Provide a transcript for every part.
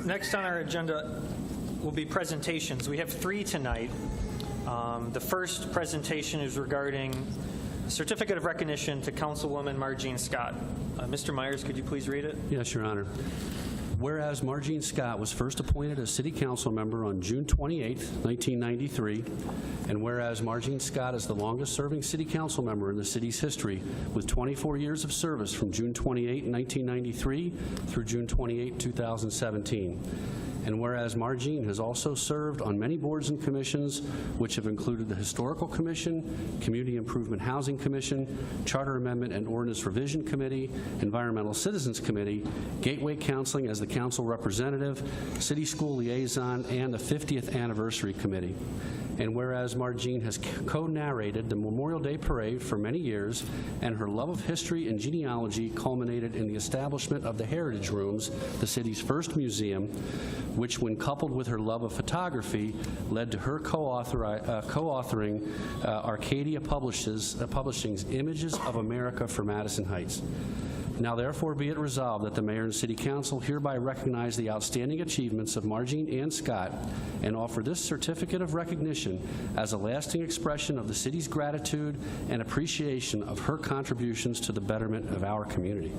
Next on our agenda will be presentations. We have 3 tonight. The first presentation is regarding Certificate of Recognition to Councilwoman Margene Scott. Mr. Myers, could you please read it? Yes, Your Honor. Whereas Margene Scott was first appointed as City Council member on June 28, 1993, and whereas Margene Scott is the longest-serving City Council member in the city's history, with 24 years of service from June 28, 1993 through June 28, 2017. And whereas Margene has also served on many boards and commissions, which have included the Historical Commission, Community Improvement Housing Commission, Charter Amendment and Ordinance Revision Committee, Environmental Citizens Committee, Gateway Counseling as the council representative, City School Liaison, and the 50th Anniversary Committee. And whereas Margene has co-narrated the Memorial Day Parade for many years, and her love of history and genealogy culminated in the establishment of the Heritage Rooms, the city's first museum, which, when coupled with her love of photography, led to her co-authoring Arcadia Publishing's Images of America for Madison Heights. Now therefore be it resolved that the Mayor and City Council hereby recognize the outstanding achievements of Margene Ann Scott and offer this certificate of recognition as a lasting expression of the city's gratitude and appreciation of her contributions to the betterment of our community.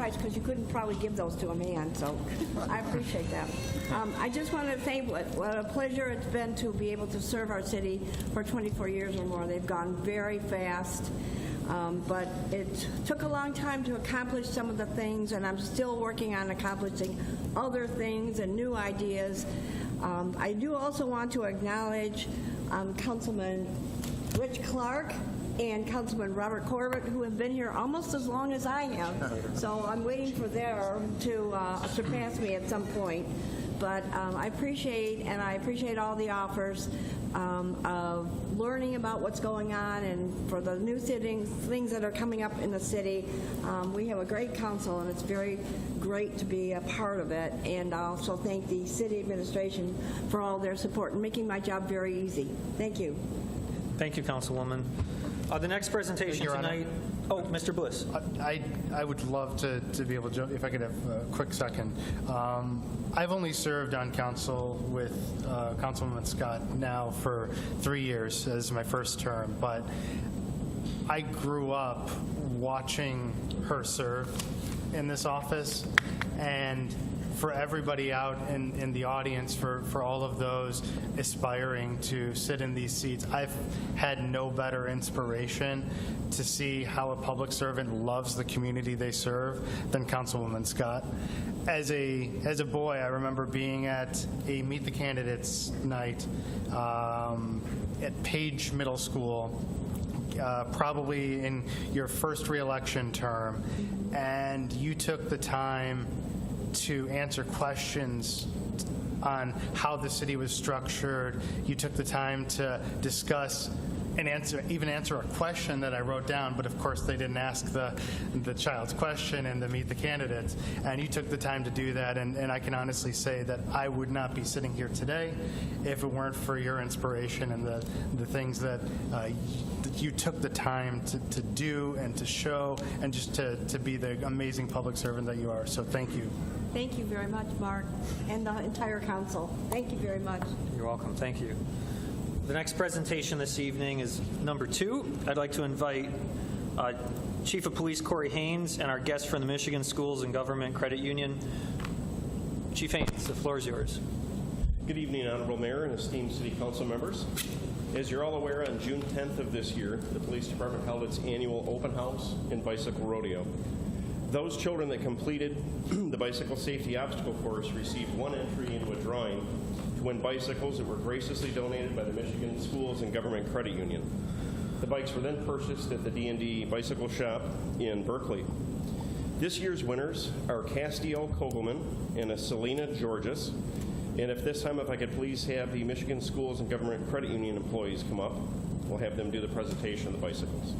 Because you couldn't probably give those to a man, so I appreciate that. I just want to say what a pleasure it's been to be able to serve our city for 24 years or more. They've gone very fast, but it took a long time to accomplish some of the things, and I'm still working on accomplishing other things and new ideas. I do also want to acknowledge Councilman Rich Clark and Councilman Robert Corbett, who have been here almost as long as I have. So I'm waiting for them to surpass me at some point. But I appreciate all the offers of learning about what's going on and for the new things that are coming up in the city. We have a great council, and it's very great to be a part of it. And I also thank the city administration for all their support and making my job very easy. Thank you. Thank you, Councilwoman. The next presentation tonight. Oh, Mr. Bliss. I would love to be able to jump, if I could have a quick second. I've only served on council with Councilwoman Scott now for 3 years as my first term, but I grew up watching her serve in this office, and for everybody out in the audience, for all of those aspiring to sit in these seats, I've had no better inspiration to see how a public servant loves the community they serve than Councilwoman Scott. As a boy, I remember being at a Meet the Candidates night at Page Middle School, probably in your first re-election term, and you took the time to answer questions on how the city was structured. You took the time to discuss and even answer a question that I wrote down, but of course they didn't ask the child's question and to meet the candidates. And you took the time to do that, and I can honestly say that I would not be sitting here today if it weren't for your inspiration and the things that you took the time to do and to show, and just to be the amazing public servant that you are. So thank you. Thank you very much, Mark, and the entire council. Thank you very much. You're welcome. Thank you. The next presentation this evening is number 2. I'd like to invite Chief of Police Corey Haynes and our guest from the Michigan Schools and Government Credit Union. Chief Haynes, the floor is yours. Good evening, Honorable Mayor and esteemed City Council members. As you're all aware, on June 10th of this year, the Police Department held its annual open house and bicycle rodeo. Those children that completed the bicycle safety obstacle course received one entry into a drawing to win bicycles that were graciously donated by the Michigan Schools and Government Credit Union. The bikes were then purchased at the D&D Bicycle Shop in Berkeley. This year's winners are Castiel Kogelman and Selena Georges. And if I could please have the Michigan Schools and Government Credit Union employees come up, we'll have them do the presentation of the bicycles.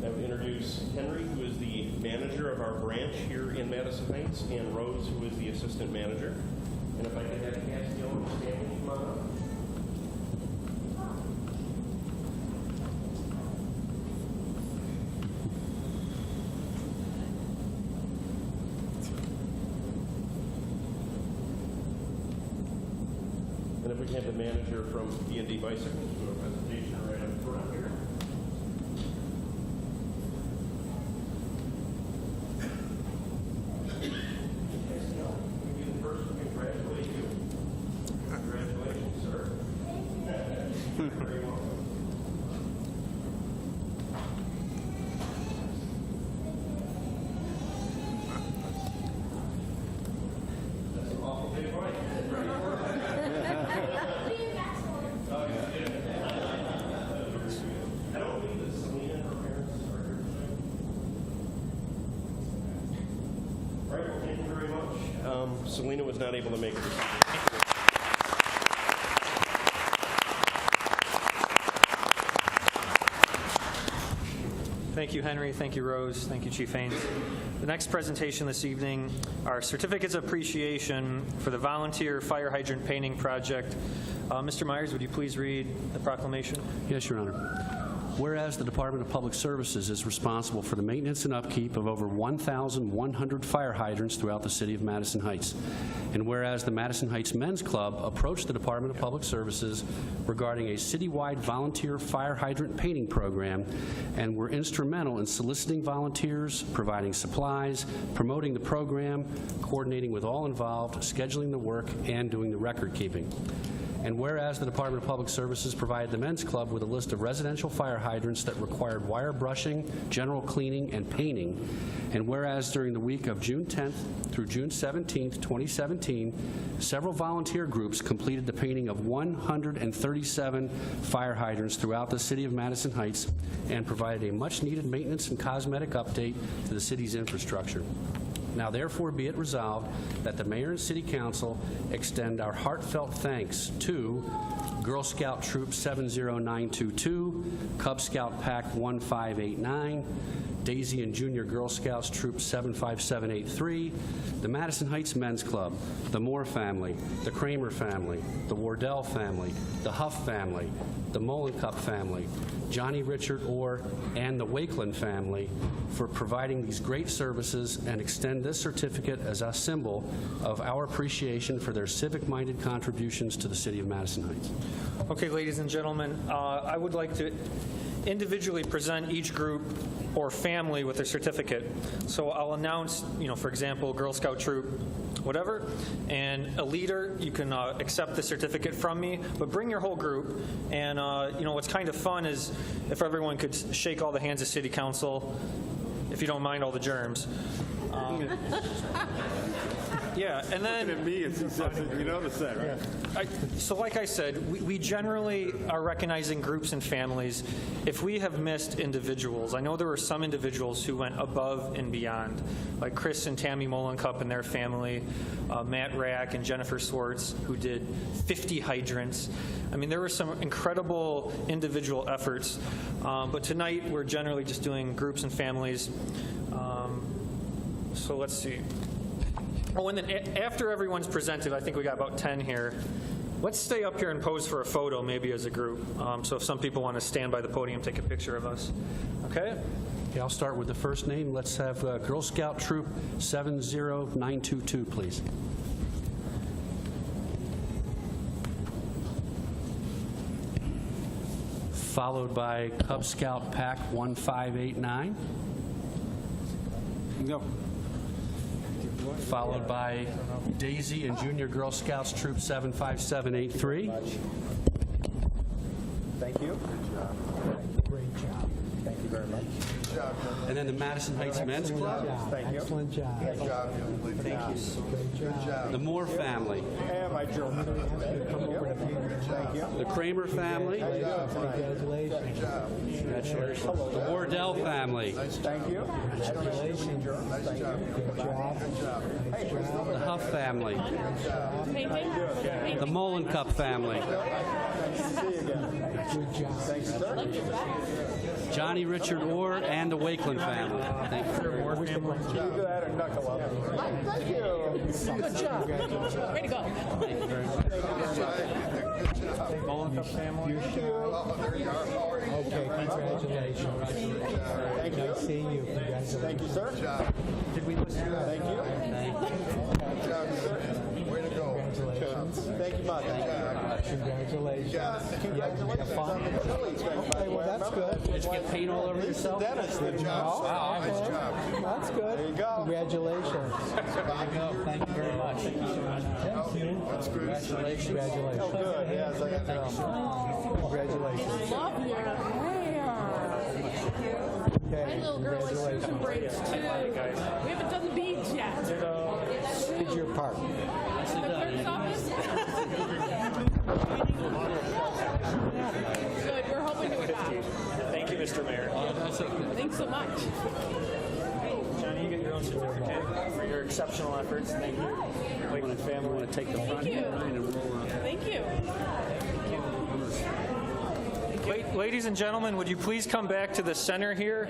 I would introduce Henry, who is the manager of our branch here in Madison Heights, and Rose, who is the assistant manager. And if I could have Cassie and Stanley come on up. And if we can have the manager from D&D Bicycles do a presentation right up front here. Congratulations, sir. Very welcome. That's an awful big bike. I don't believe that Selena and her parents are here tonight. All right, well, thank you very much. Selena was not able to make it this evening. Thank you, Henry. Thank you, Rose. Thank you, Chief Haynes. The next presentation this evening are certificates of appreciation for the volunteer fire hydrant painting project. Mr. Myers, would you please read the proclamation? Yes, Your Honor. Whereas the Department of Public Services is responsible for the maintenance and upkeep of over 1,100 fire hydrants throughout the city of Madison Heights, and whereas the Madison Heights Men's Club approached the Department of Public Services regarding a citywide volunteer fire hydrant painting program and were instrumental in soliciting volunteers, providing supplies, promoting the program, coordinating with all involved, scheduling the work, and doing the record keeping. And whereas the Department of Public Services provided the Men's Club with a list of residential fire hydrants that required wire brushing, general cleaning, and painting, and whereas during the week of June 10th through June 17th, 2017, several volunteer groups completed the painting of 137 fire hydrants throughout the city of Madison Heights and provided a much-needed maintenance and cosmetic update to the city's infrastructure. Now therefore be it resolved that the Mayor and City Council extend our heartfelt thanks to Girl Scout Troop 70922, Cub Scout Pack 1589, Daisy and Junior Girl Scouts Troop 75783, the Madison Heights Men's Club, the Moore family, the Kramer family, the Wardell family, the Huff family, the Molencup family, Johnny Richard Orr, and the Wakeland family for providing these great services, and extend this certificate as a symbol of our appreciation for their civic-minded contributions to the city of Madison Heights. Okay, ladies and gentlemen, I would like to individually present each group or family with their certificate. So I'll announce, for example, Girl Scout Troop, whatever, and a leader, you can accept the certificate from me, but bring your whole group. And, what's kind of fun is if everyone could shake all the hands of City Council, if you don't mind all the germs. Yeah, and then... Looking at me, it's excessive. You notice that, right? So like I said, we generally are recognizing groups and families. If we have missed individuals, I know there were some individuals who went above and beyond, like Chris and Tammy Molencup and their family, Matt Rack and Jennifer Swartz, who did 50 hydrants. I mean, there were some incredible individual efforts, but tonight we're generally just doing groups and families. So let's see. Oh, and then after everyone's presented, I think we got about 10 here. Let's stay up here and pose for a photo, maybe as a group. So if some people want to stand by the podium, take a picture of us. Okay? Okay, I'll start with the first name. Let's have Girl Scout Troop 70922, please. Followed by Cub Scout Pack 1589. No. Followed by Daisy and Junior Girl Scouts Troop 75783. Thank you. Great job. Thank you very much. And then the Madison Heights Men's Club. Thank you. Excellent job. Good job. Thank you. Great job. The Moore family. And my children. Thank you. The Kramer family. Congratulations. Congratulations. The Wardell family. Thank you. Congratulations. Nice job. Good job. Nice job. The Huff family. The Molencup family. Nice to see you again. Good job. Thanks, sir. Johnny, Richard, Orr, and the Wakeland family. Thank you. Either that or knuckle up. Thank you. Good job. Way to go. Okay, congratulations. Thank you. Nice seeing you. Congratulations. Thank you, sir. Did we list you? Thank you. Good job, sir. Way to go. Congratulations. Thank you, Mother. Congratulations. Congratulations. Fun. Okay, well, that's good. Did you get paint all over yourself? Dennis, good job. Wow, nice job. That's good. There you go. Congratulations. Thank you very much. Thank you. That's good. Congratulations. Congratulations. Oh, good. Yes, I got that. Congratulations. Love your hair. Okay, My little girl likes to do some braids too. We haven't done the beads yet. Did your part. The clerk's office? Good, we're hoping to adopt. Thank you, Mr. Mayor. Thanks so much. Johnny, you get your own certificate for your exceptional efforts. Thank you. Wakeland family. Want to take the front you. line and roll out. Thank you. Ladies and gentlemen, would you please come back to the center here,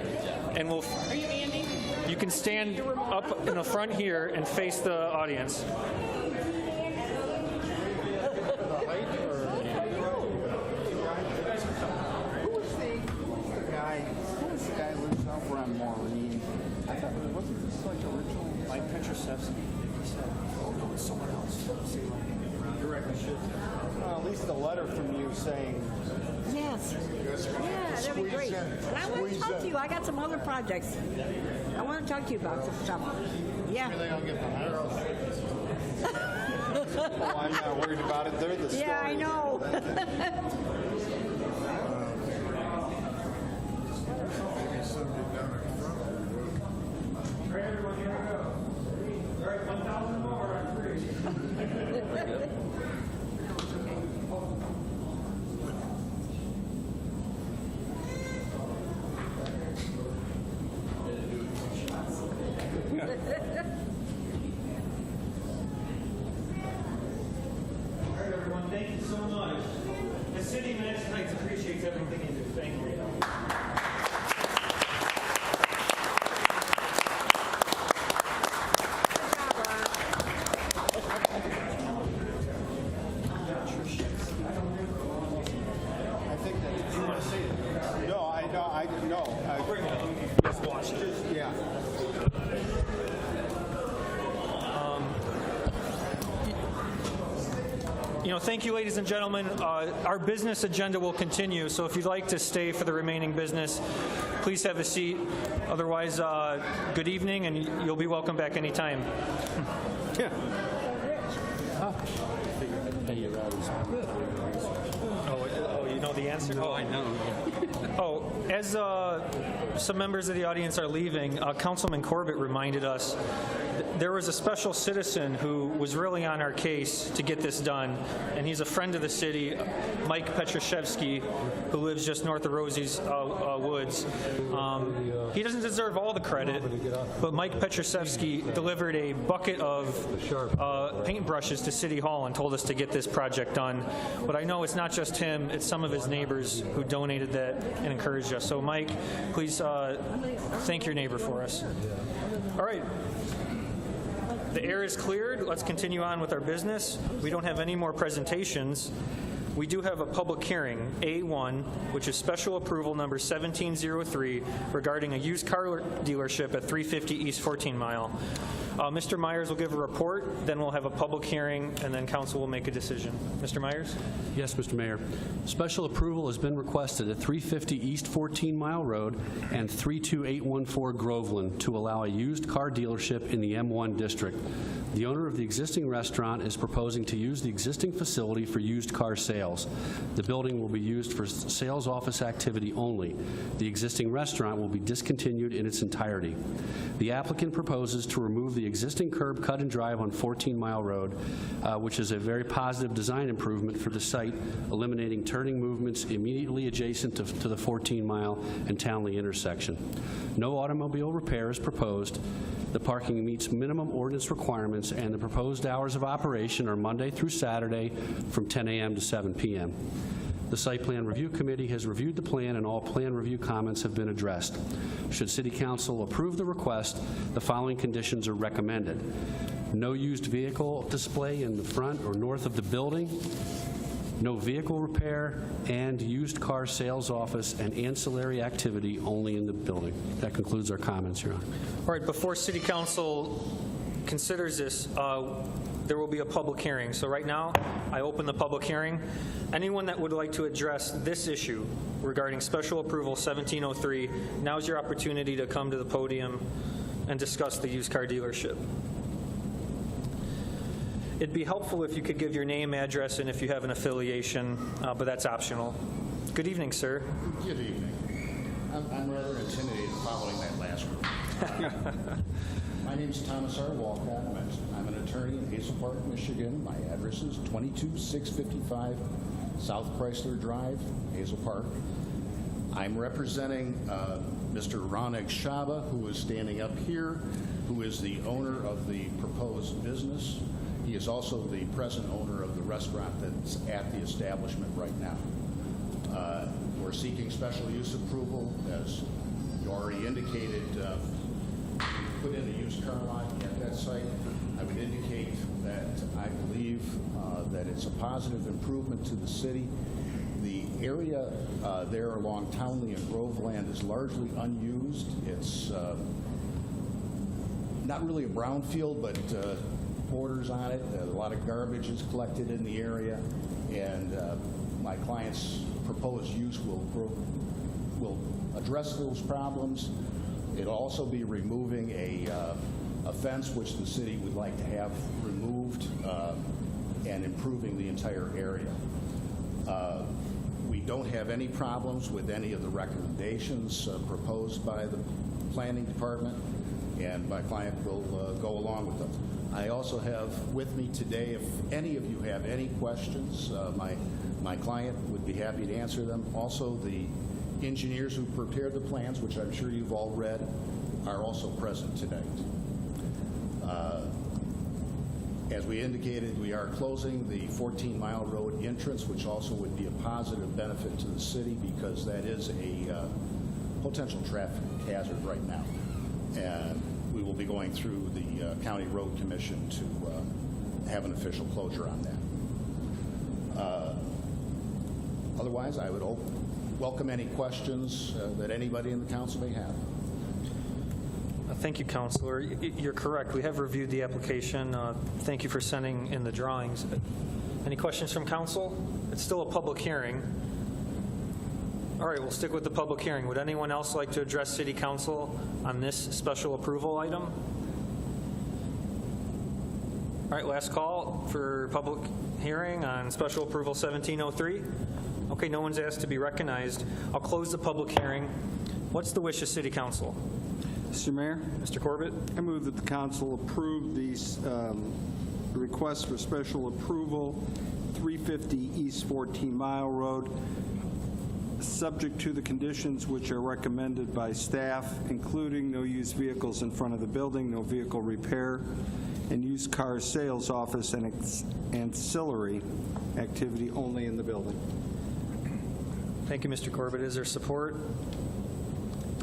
and we'll. Are you Andy? You can stand up in the front here and face the audience. Who was the guy who lives over on Maureen? I thought, wasn't this like original? Mike Petrosevsky. He said, oh, no, it's someone else. Directly should. At least a letter from you saying, Yes. Yeah, that'd be great. And I want to talk to you. I got some other projects. I want to talk to you about some stuff. Yeah. oh, I'm not worried about it. They're the story. Yeah, I know. Thank you so much. The city of Madison Heights appreciates everything you do. Thank you. I think that you want to say it. No, I bring it up. Just watch it. Yeah. Thank you, ladies and gentlemen. Our business agenda will continue, so if you'd like to stay for the remaining business, please have a seat. Otherwise, good evening, and you'll be welcome back anytime. Oh, you know the answer? Oh, I know. Oh, as some members of the audience are leaving, Councilman Corbett reminded us there was a special citizen who was really on our case to get this done, and he's a friend of the city, Mike Petrosevsky, who lives just north of Rosie's Woods. He doesn't deserve all the credit, but Mike Petrosevsky delivered a bucket of paintbrushes to City Hall and told us to get this project done. But I know it's not just him, it's some of his neighbors who donated that and encouraged us. So Mike, please thank your neighbor for us. All right. The air is cleared. Let's continue on with our business. We don't have any more presentations. We do have a public hearing, A1, which is special approval number 1703 regarding a used car dealership at 350 East 14 Mile. Mr. Myers will give a report, then we'll have a public hearing, and then council will make a decision. Mr. Myers? Yes, Mr. Mayor. Special approval has been requested at 350 East 14 Mile Road and 32814 Groveland to allow a used car dealership in the M1 district. The owner of the existing restaurant is proposing to use the existing facility for used car sales. The building will be used for sales office activity only. The existing restaurant will be discontinued in its entirety. The applicant proposes to remove the existing curb cut and drive on 14 Mile Road, which is a very positive design improvement for the site, eliminating turning movements immediately adjacent to the 14 Mile and Townley intersection. No automobile repair is proposed. The parking meets minimum ordinance requirements, and the proposed hours of operation are Monday through Saturday from 10 a.m. to 7 p.m. The Site Plan Review Committee has reviewed the plan, and all plan review comments have been addressed. Should City Council approve the request, the following conditions are recommended. No used vehicle display in the front or north of the building, no vehicle repair, and used car sales office and ancillary activity only in the building. That concludes our comments, Your Honor. All right, before City Council considers this, there will be a public hearing. So right now, I open the public hearing. Anyone that would like to address this issue regarding special approval 1703, now's your opportunity to come to the podium and discuss the used car dealership. It'd be helpful if you could give your name, address, and if you have an affiliation, but that's optional. Good evening, sir. Good evening. I'm rather intimidated following that last one. My name's Thomas R. Walcott. I'm an attorney in Hazel Park, Michigan. My address is 22655 South Chrysler Drive, Hazel Park. I'm representing Mr. Ronek Shaba, who is standing up here, who is the owner of the proposed business. He is also the present owner of the restaurant that's at the establishment right now. We're seeking special use approval, as you already indicated, put in a used car lot at that site. I would indicate that I believe that it's a positive improvement to the city. The area there along Townley and Groveland is largely unused. It's not really a brownfield, but borders on it. A lot of garbage is collected in the area, and my client's proposed use will address those problems. It'll also be removing a fence, which the city would like to have removed, and improving the entire area. We don't have any problems with any of the recommendations proposed by the planning department, and my client will go along with them. I also have with me today, if any of you have any questions, my client would be happy to answer them. Also, the engineers who prepared the plans, which I'm sure you've all read, are also present tonight. As we indicated, we are closing the 14-mile road entrance, which also would be a positive benefit to the city because that is a potential traffic hazard right now. And we will be going through the County Road Commission to have an official closure on that. Otherwise, I would welcome any questions that anybody in the council may have. Thank you, Counselor. You're correct. We have reviewed the application. Thank you for sending in the drawings. Any questions from council? It's still a public hearing. All right, we'll stick with the public hearing. Would anyone else like to address City Council on this special approval item? All right, last call for public hearing on special approval 1703. Okay, no one's asked to be recognized. I'll close the public hearing. What's the wish of City Council? Mr. Mayor, Mr. Corbett? I move that the council approve these requests for special approval, 350 East 14 Mile Road, subject to the conditions which are recommended by staff, including no used vehicles in front of the building, no vehicle repair, and used car sales office and ancillary activity only in the building. Thank you, Mr. Corbett. Is there support?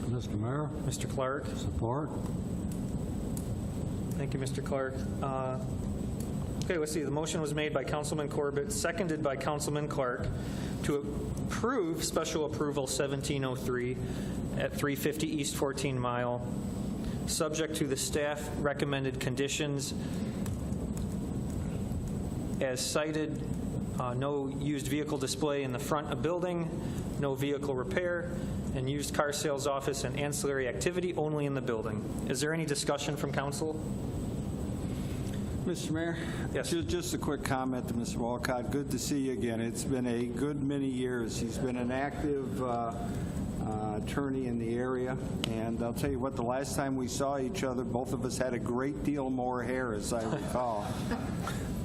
Mr. Mayor? Mr. Clark? Support. Thank you, Mr. Clark. Okay, let's see. The motion was made by Councilman Corbett, seconded by Councilman Clark to approve special approval 1703 at 350 East 14 Mile, subject to the staff recommended conditions as cited. No used vehicle display in the front of building, no vehicle repair, and used car sales office and ancillary activity only in the building. Is there any discussion from council? Mr. Mayor? Yes. Just a quick comment to Mr. Walcott. Good to see you again. It's been a good many years. He's been an active attorney in the area, and I'll tell you what, the last time we saw each other, both of us had a great deal more hair, as I recall.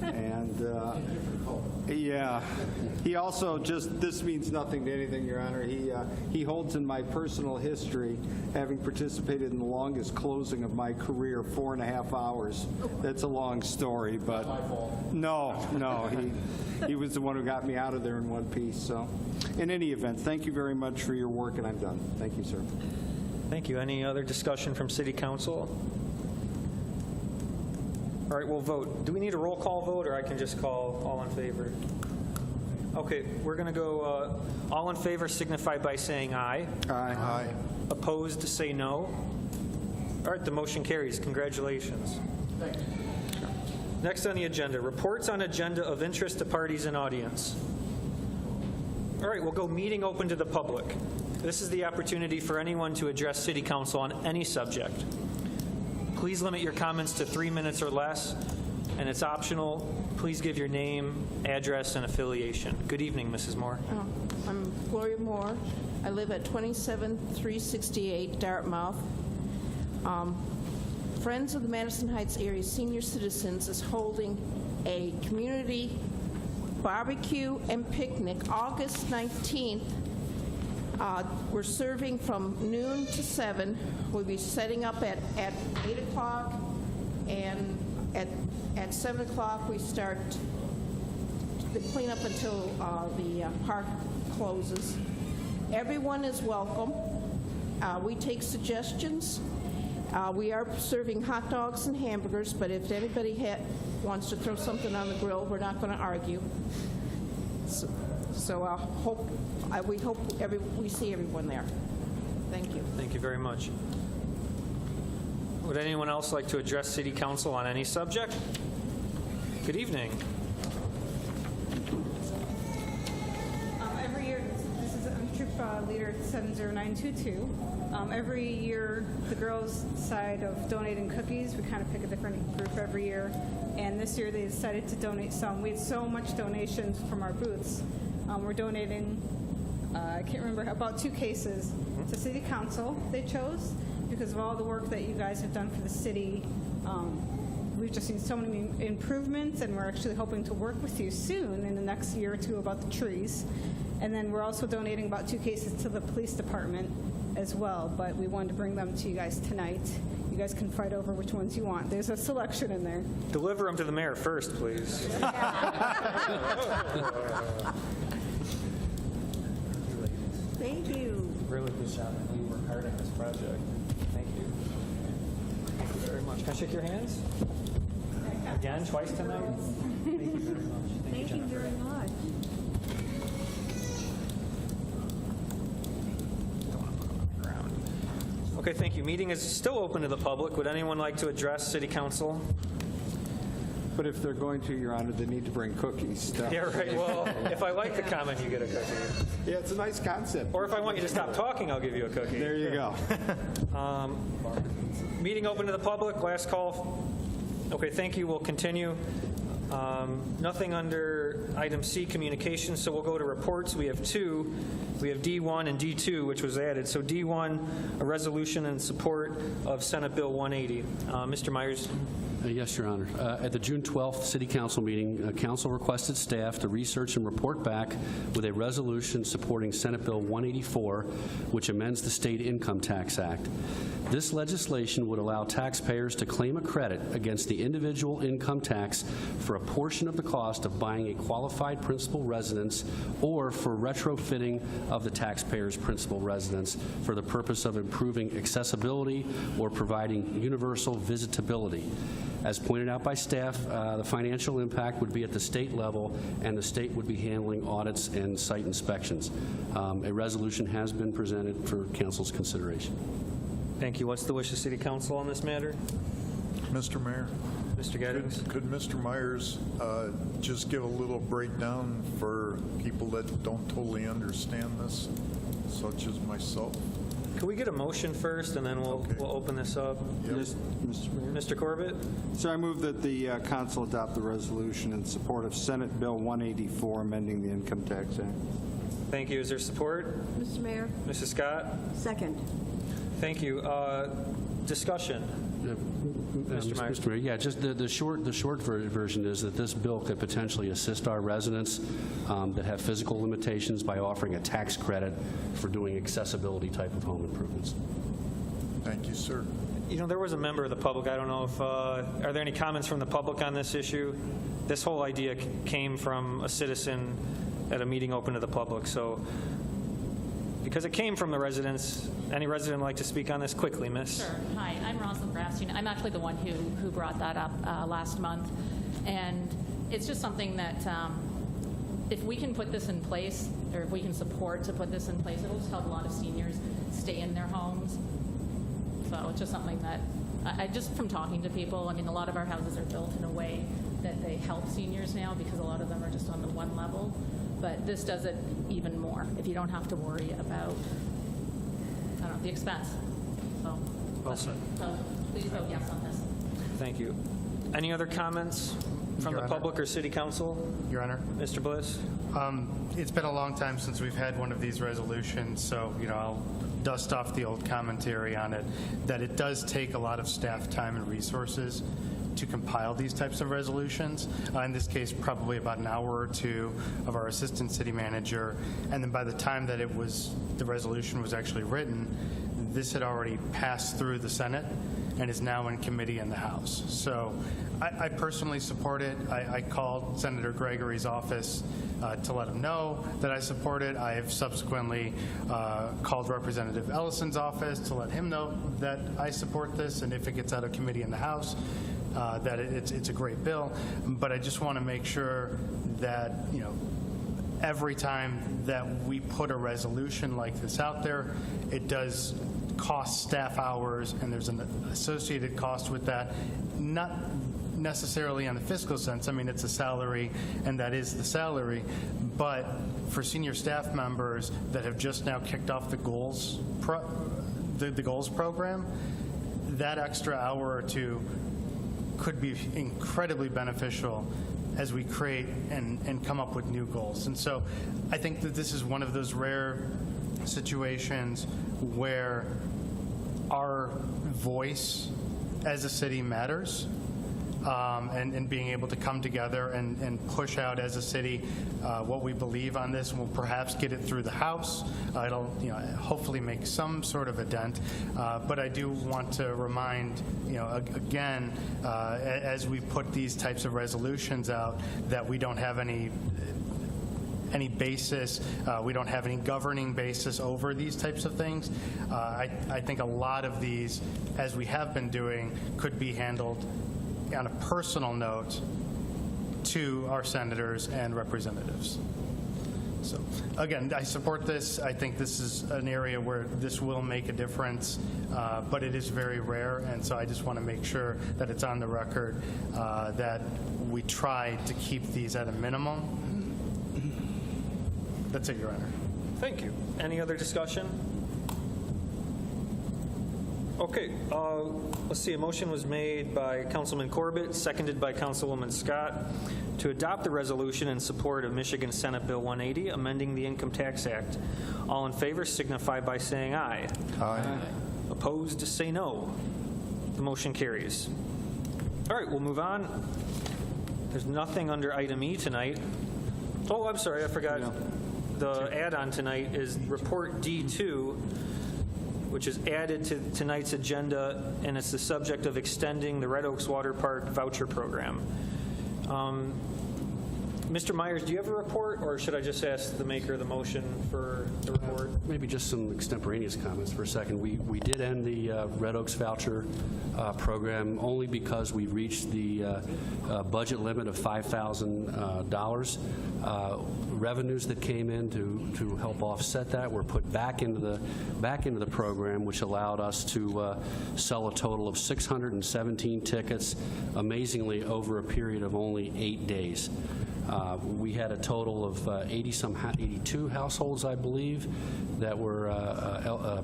And, yeah. He also this means nothing to anything, Your Honor. He holds in my personal history, having participated in the longest closing of my career, 4.5 hours. That's a long story, but no, he was the one who got me out of there in one piece. So, in any event, thank you very much for your work, and I'm done. Thank you, sir. Thank you. Any other discussion from City Council? All right, we'll vote. Do we need a roll call vote, or I can just call all in favor? Okay, we're going to go all in favor signify by saying aye. Aye. Opposed, say no. All right, the motion carries. Congratulations. Thank you. Next on the agenda, reports on agenda of interest to parties and audience. All right, we'll go meeting open to the public. This is the opportunity for anyone to address City Council on any subject. Please limit your comments to 3 minutes or less, and it's optional. Please give your name, address, and affiliation. Good evening, Mrs. Moore. I'm Gloria Moore. I live at 27368 Dartmouth. Friends of the Madison Heights area senior citizens is holding a community barbecue and picnic August 19th. We're serving from noon to 7. We'll be setting up at 8 o'clock, and at 7 o'clock we start the cleanup until the park closes. Everyone is welcome. We take suggestions. We are serving hot dogs and hamburgers, but if anybody wants to throw something on the grill, we're not going to argue. So we hope we see everyone there. Thank you. Thank you very much. Would anyone else like to address City Council on any subject? Good evening. Every year, I'm Troop Leader 70922. Every year, the girls decide of donating cookies. We kind of pick a different group every year. And this year, they decided to donate some. We had so much donations from our booths. We're donating, I can't remember, about 2 cases to City Council they chose because of all the work that you guys have done for the city. We've just seen so many improvements, and we're actually hoping to work with you soon in the next year or 2 about the trees. And then we're also donating about 2 cases to the police department as well, but we wanted to bring them to you guys tonight. You guys can fight over which ones you want. There's a selection in there. Deliver them to the mayor first, please. Thank you. Really good job. I know you worked hard on this project. Thank you. Thank you very much. Can I shake your hands? Again, twice tonight? Thank you very much. Thank you very much. Okay, thank you. Meeting is still open to the public. Would anyone like to address City Council? But if they're going to, Your Honor, they need to bring cookies. Yeah, right. Well, if I like the comment, you get a cookie. Yeah, it's a nice concept. Or if I want you to stop talking, I'll give you a cookie. There you go. Meeting open to the public. Last call. Okay, thank you. We'll continue. Nothing under item C, communications, so we'll go to reports. We have 2. We have D1 and D2, which was added. So D1, a resolution in support of Senate Bill 180. Mr. Myers. Yes, Your Honor. At the June 12th City Council meeting, Council requested staff to research and report back with a resolution supporting Senate Bill 184, which amends the State Income Tax Act. This legislation would allow taxpayers to claim a credit against the individual income tax for a portion of the cost of buying a qualified principal residence or for retrofitting of the taxpayer's principal residence for the purpose of improving accessibility or providing universal visitability. As pointed out by staff, the financial impact would be at the state level, and the state would be handling audits and site inspections. A resolution has been presented for Council's consideration. Thank you. What's the wish of City Council on this matter? Mr. Mayor, Mr. Gettings? could Mr. Myers just give a little breakdown for people that don't totally understand this, such as myself? Could we get a motion first, and then we'll open this up? Yes, Mr. Mayor. Mr. Corbett? So I move that the council adopt the resolution in support of Senate Bill 184, amending the Income Tax Act. Thank you. Is there support? Mr. Mayor, Mrs. Scott? second. Thank you. Discussion. Myers. Mr. Mayor, yeah, just the short version is that this bill could potentially assist our residents that have physical limitations by offering a tax credit for doing accessibility type of home improvements. Thank you, sir. You know, there was a member of the public, I don't know if, are there any comments from the public on this issue? This whole idea came from a citizen at a meeting open to the public, so because it came from the residents, any resident like to speak on this quickly, miss? Sure. Hi, I'm Rosalind Brastian. I'm actually the one who brought that up last month. And it's just something that if we can put this in place, or if we can support to put this in place, it'll just help a lot of seniors stay in their homes. So it's just something that, I just from talking to people, I mean, a lot of our houses are built in a way that they help seniors now because a lot of them are just on the one level. But this does it even more if you don't have to worry about, I don't know, the expense. So, Well said. so please vote yes on this. Thank you. Any other comments from Your the Honor. public or city council? Your Honor. Mr. Bliss? It's been a long time since we've had one of these resolutions, so, I'll dust off the old commentary on it, that it does take a lot of staff time and resources to compile these types of resolutions. In this case, probably about an hour or two of our assistant city manager, and then by the time that the resolution was actually written, this had already passed through the Senate and is now in committee in the House. So I personally support it. I called Senator Gregory's office to let him know that I support it. I have subsequently called Representative Ellison's office to let him know that I support this, and if it gets out of committee in the House, that it's a great bill. But I just want to make sure that, every time that we put a resolution like this out there, it does cost staff hours, and there's an associated cost with that, not necessarily on the fiscal sense. I mean, it's a salary, and that is the salary, but for senior staff members that have just now kicked off the goals program, that extra hour or two could be incredibly beneficial as we create and come up with new goals. And so I think that this is one of those rare situations where our voice as a city matters, and being able to come together and push out as a city what we believe on this, and we'll perhaps get it through the House. It'll hopefully make some sort of a dent, but I do want to remind again, as we put these types of resolutions out, that we don't have any basis, we don't have any governing basis over these types of things. I think a lot of these, as we have been doing, could be handled on a personal note to our senators and representatives. So again, I support this. I think this is an area where this will make a difference, but it is very rare, and so I just want to make sure that it's on the record that we try to keep these at a minimum. That's it, Your Honor. Thank you. Any other discussion? Okay, let's see. A motion was made by Councilman Corbett, seconded by Councilwoman Scott, to adopt the resolution in support of Michigan Senate Bill 180, amending the Income Tax Act. All in favor signify by saying aye. Aye. Opposed, say no. The motion carries. All right, we'll move on. There's nothing under item E tonight. Oh, I'm sorry, I forgot. The add-on tonight is Report D2, which is added to tonight's agenda, and it's the subject of extending the Red Oaks Water Park voucher program. Mr. Myers, do you have a report, or should I just ask the maker of the motion for the report? Maybe just some extemporaneous comments for a second. We did end the Red Oaks voucher program only because we reached the budget limit of $5,000. Revenues that came in to help offset that were put back into the program, which allowed us to sell a total of 617 tickets, amazingly over a period of only 8 days. We had a total of 82 households, I believe, that were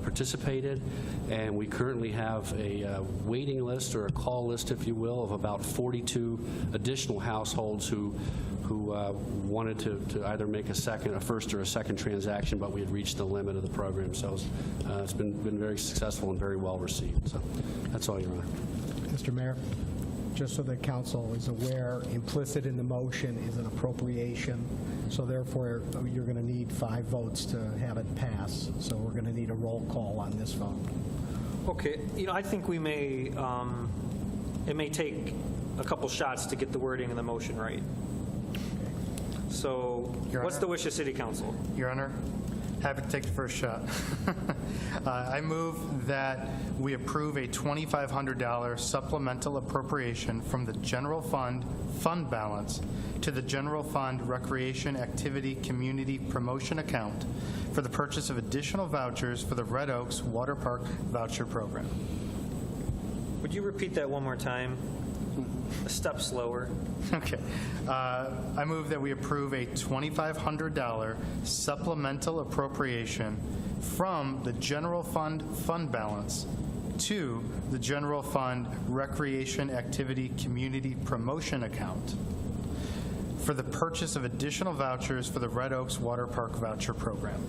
participated, and we currently have a waiting list, or a call list, if you will, of about 42 additional households who who wanted to either make a first or a second transaction, but we had reached the limit of the program. So it's been very successful and very well received. So that's all, Your Honor. Mr. Mayor, just so the council is aware, implicit in the motion is an appropriation, so therefore you're going to need 5 votes to have it pass. So we're going to need a roll call on this vote. Okay, I think we may, it may take a couple shots to get the wording of the motion right. So Your what's Honor? the wish of City Council? Your Honor, happy to take the first shot. I move that we approve a $2,500 supplemental appropriation from the general fund balance to the general fund recreation activity community promotion account for the purchase of additional vouchers for the Red Oaks Water Park voucher program. Would you repeat that one more time? A step slower. Okay. I move that we approve a $2,500 supplemental appropriation from the general fund balance to the general fund recreation activity community promotion account for the purchase of additional vouchers for the Red Oaks Water Park voucher program.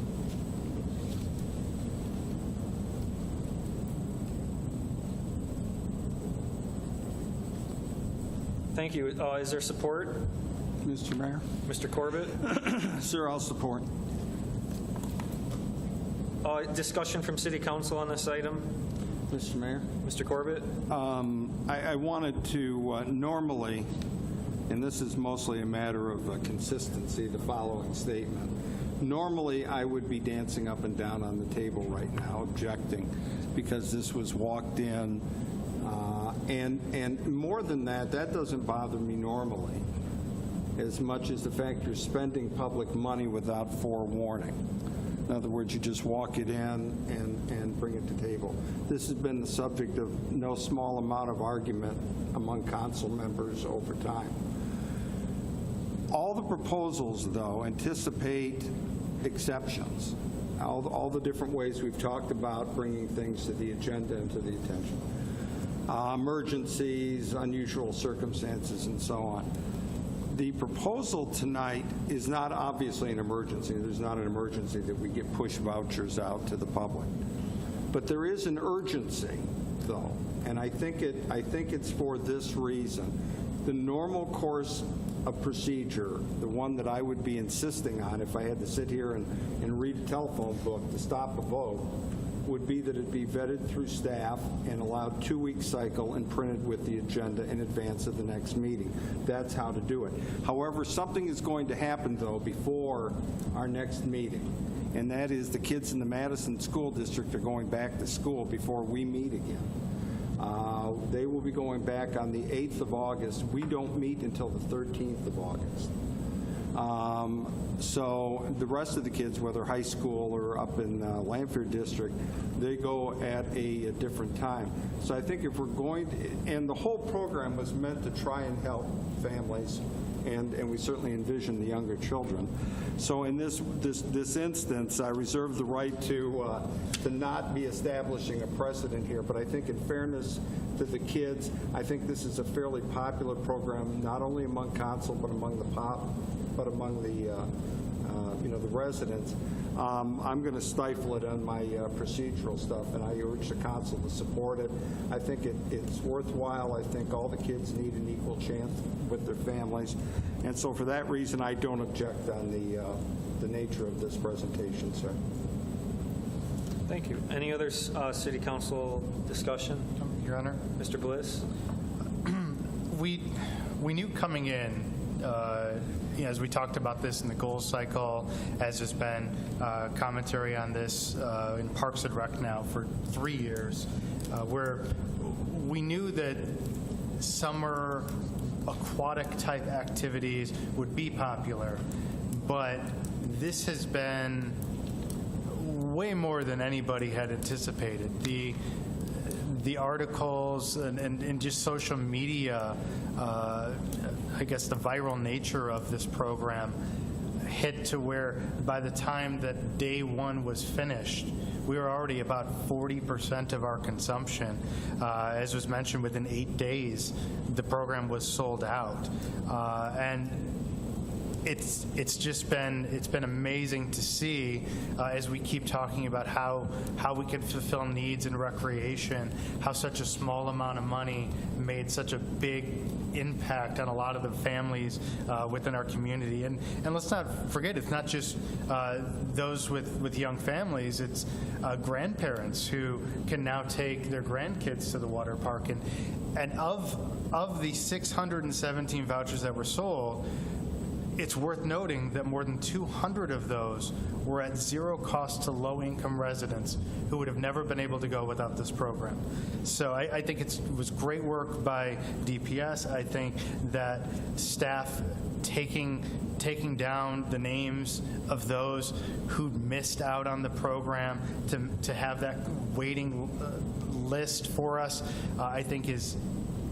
Thank you. Is there support? Mr. Mayor? Mr. Corbett? Sir, I'll support. Discussion from City Council on this item? Mr. Mayor? Mr. Corbett? I wanted to normally, and this is mostly a matter of consistency, the following statement. Normally, I would be dancing up and down on the table right now, objecting, because this was walked in. And more than that, that doesn't bother me normally, as much as the fact you're spending public money without forewarning. In other words, you just walk it in and bring it to table. This has been the subject of no small amount of argument among council members over time. All the proposals, though, anticipate exceptions. All the different ways we've talked about bringing things to the agenda and to the attention. Emergencies, unusual circumstances, and so on. The proposal tonight is not obviously an emergency. There's not an emergency that we get push vouchers out to the public. But there is an urgency, though, and I think it's for this reason. The normal course of procedure, the one that I would be insisting on if I had to sit here and read a telephone book to stop a vote, would be that it be vetted through staff and allowed 2-week cycle and printed with the agenda in advance of the next meeting. That's how to do it. However, something is going to happen, though, before our next meeting, and that is the kids in the Madison School District are going back to school before we meet again. They will be going back on the 8th of August. We don't meet until the 13th of August. So the rest of the kids, whether high school or up in Lanphier District, they go at a different time. So I think if we're going to, and the whole program was meant to try and help families, and we certainly envision the younger children. So in this instance, I reserve the right to not be establishing a precedent here, but I think in fairness to the kids, I think this is a fairly popular program, not only among council, but among the residents. I'm going to stifle it on my procedural stuff, and I urge the council to support it. I think it's worthwhile. I think all the kids need an equal chance with their families, and so for that reason, I don't object on the nature of this presentation, sir. Thank you. Any other City Council discussion? Your Honor? Mr. Bliss? We knew coming in, as we talked about this in the goals cycle, as there's been commentary on this in Parks and Rec now for 3 years, where we knew that summer aquatic type activities would be popular, but this has been way more than anybody had anticipated. The articles and just social media, I guess the viral nature of this program hit to where by the time that day one was finished, we were already about 40% of our consumption. As was mentioned, within 8 days, the program was sold out. And it's just been amazing to see as we keep talking about how we can fulfill needs in recreation, how such a small amount of money made such a big impact on a lot of the families within our community. And let's not forget, it's not just those with young families, it's grandparents who can now take their grandkids to the water park. And of the 617 vouchers that were sold, it's worth noting that more than 200 of those were at zero cost to low-income residents who would have never been able to go without this program. So I think it was great work by DPS. I think that staff taking down the names of those who missed out on the program to have that waiting list for us, I think is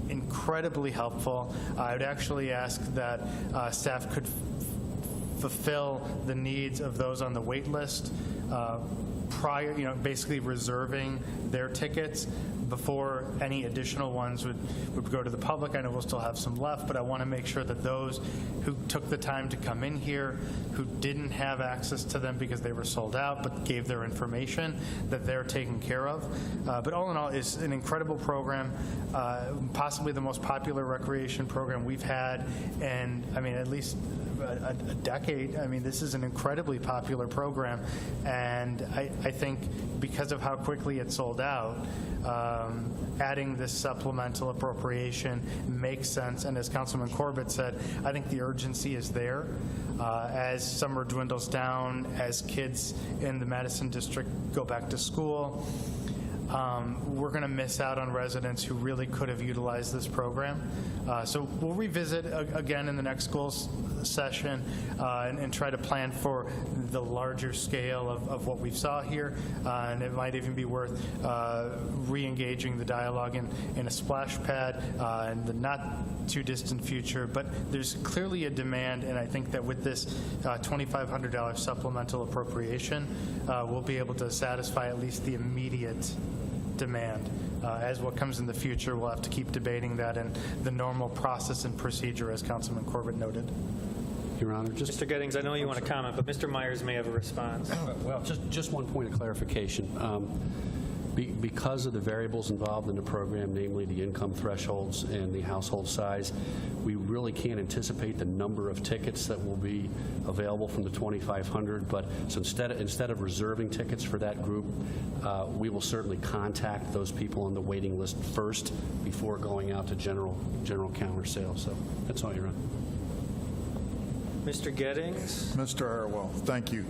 incredibly helpful. I would actually ask that staff could fulfill the needs of those on the wait list prior, basically reserving their tickets before any additional ones would go to the public. I know we'll still have some left, but I want to make sure that those who took the time to come in here, who didn't have access to them because they were sold out, but gave their information, that they're taken care of. But all in all, it's an incredible program, possibly the most popular recreation program we've had, and at least a decade. This is an incredibly popular program, and I think because of how quickly it sold out, adding this supplemental appropriation makes sense. And as Councilman Corbett said, I think the urgency is there. As summer dwindles down, as kids in the Madison district go back to school, we're going to miss out on residents who really could have utilized this program. So we'll revisit again in the next school session and try to plan for the larger scale of what we saw here. And it might even be worth re-engaging the dialogue in a splash pad in the not too distant future. But there's clearly a demand, and I think that with this $2,500 supplemental appropriation, we'll be able to satisfy at least the immediate demand. As what comes in the future, we'll have to keep debating that and the normal process and procedure, as Councilman Corbett noted. Your Honor, Mr. Gettings, I know you want to comment, but Mr. Myers may have a response. Well, just one point of clarification. Because of the variables involved in the program, namely the income thresholds and the household size, we really can't anticipate the number of tickets that will be available from the 2,500. But so instead of reserving tickets for that group, we will certainly contact those people on the waiting list first before going out to general counter sales. So that's all, Your Honor. Mr. Gettings? Mr. Harwell, thank you.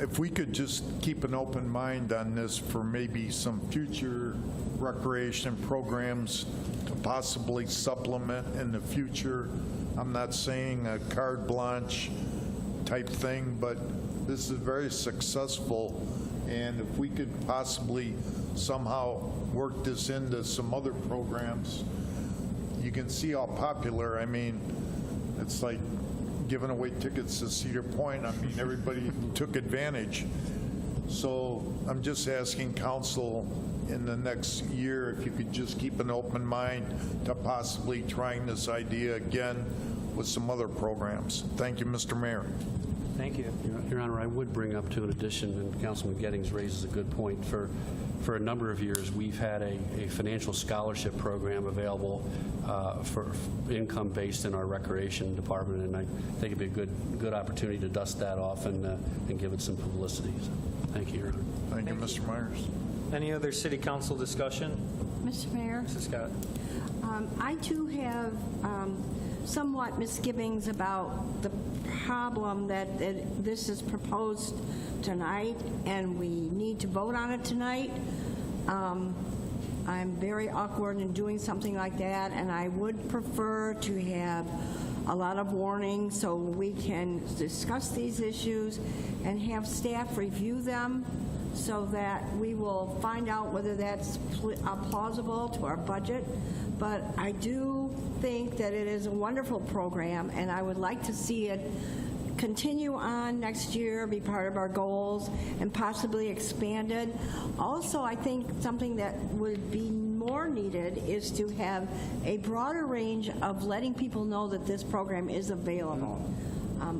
If we could just keep an open mind on this for maybe some future recreation programs to possibly supplement in the future. I'm not saying a carte blanche type thing, but this is very successful, and if we could possibly somehow work this into some other programs, you can see how popular. It's like giving away tickets to Cedar Point. Everybody took advantage. So I'm just asking council in the next year if you could just keep an open mind to possibly trying this idea again with some other programs. Thank you, Mr. Mayor. Thank you. Your Honor, I would bring up to an addition, and Councilman Gettings raises a good point. For a number of years, we've had a financial scholarship program available for income based in our recreation department, and I think it'd be a good opportunity to dust that off and give it some publicity. So, thank you, Your Honor. Thank you, Mr. Myers. Any other city council discussion? Mr. Mayor? Mrs. Scott? I too have somewhat misgivings about the problem that this is proposed tonight and we need to vote on it tonight. I'm very awkward in doing something like that, and I would prefer to have a lot of warning so we can discuss these issues and have staff review them so that we will find out whether that's plausible to our budget. But I do think that it is a wonderful program, and I would like to see it continue on next year, be part of our goals, and possibly expanded. Also, I think something that would be more needed is to have a broader range of letting people know that this program is available.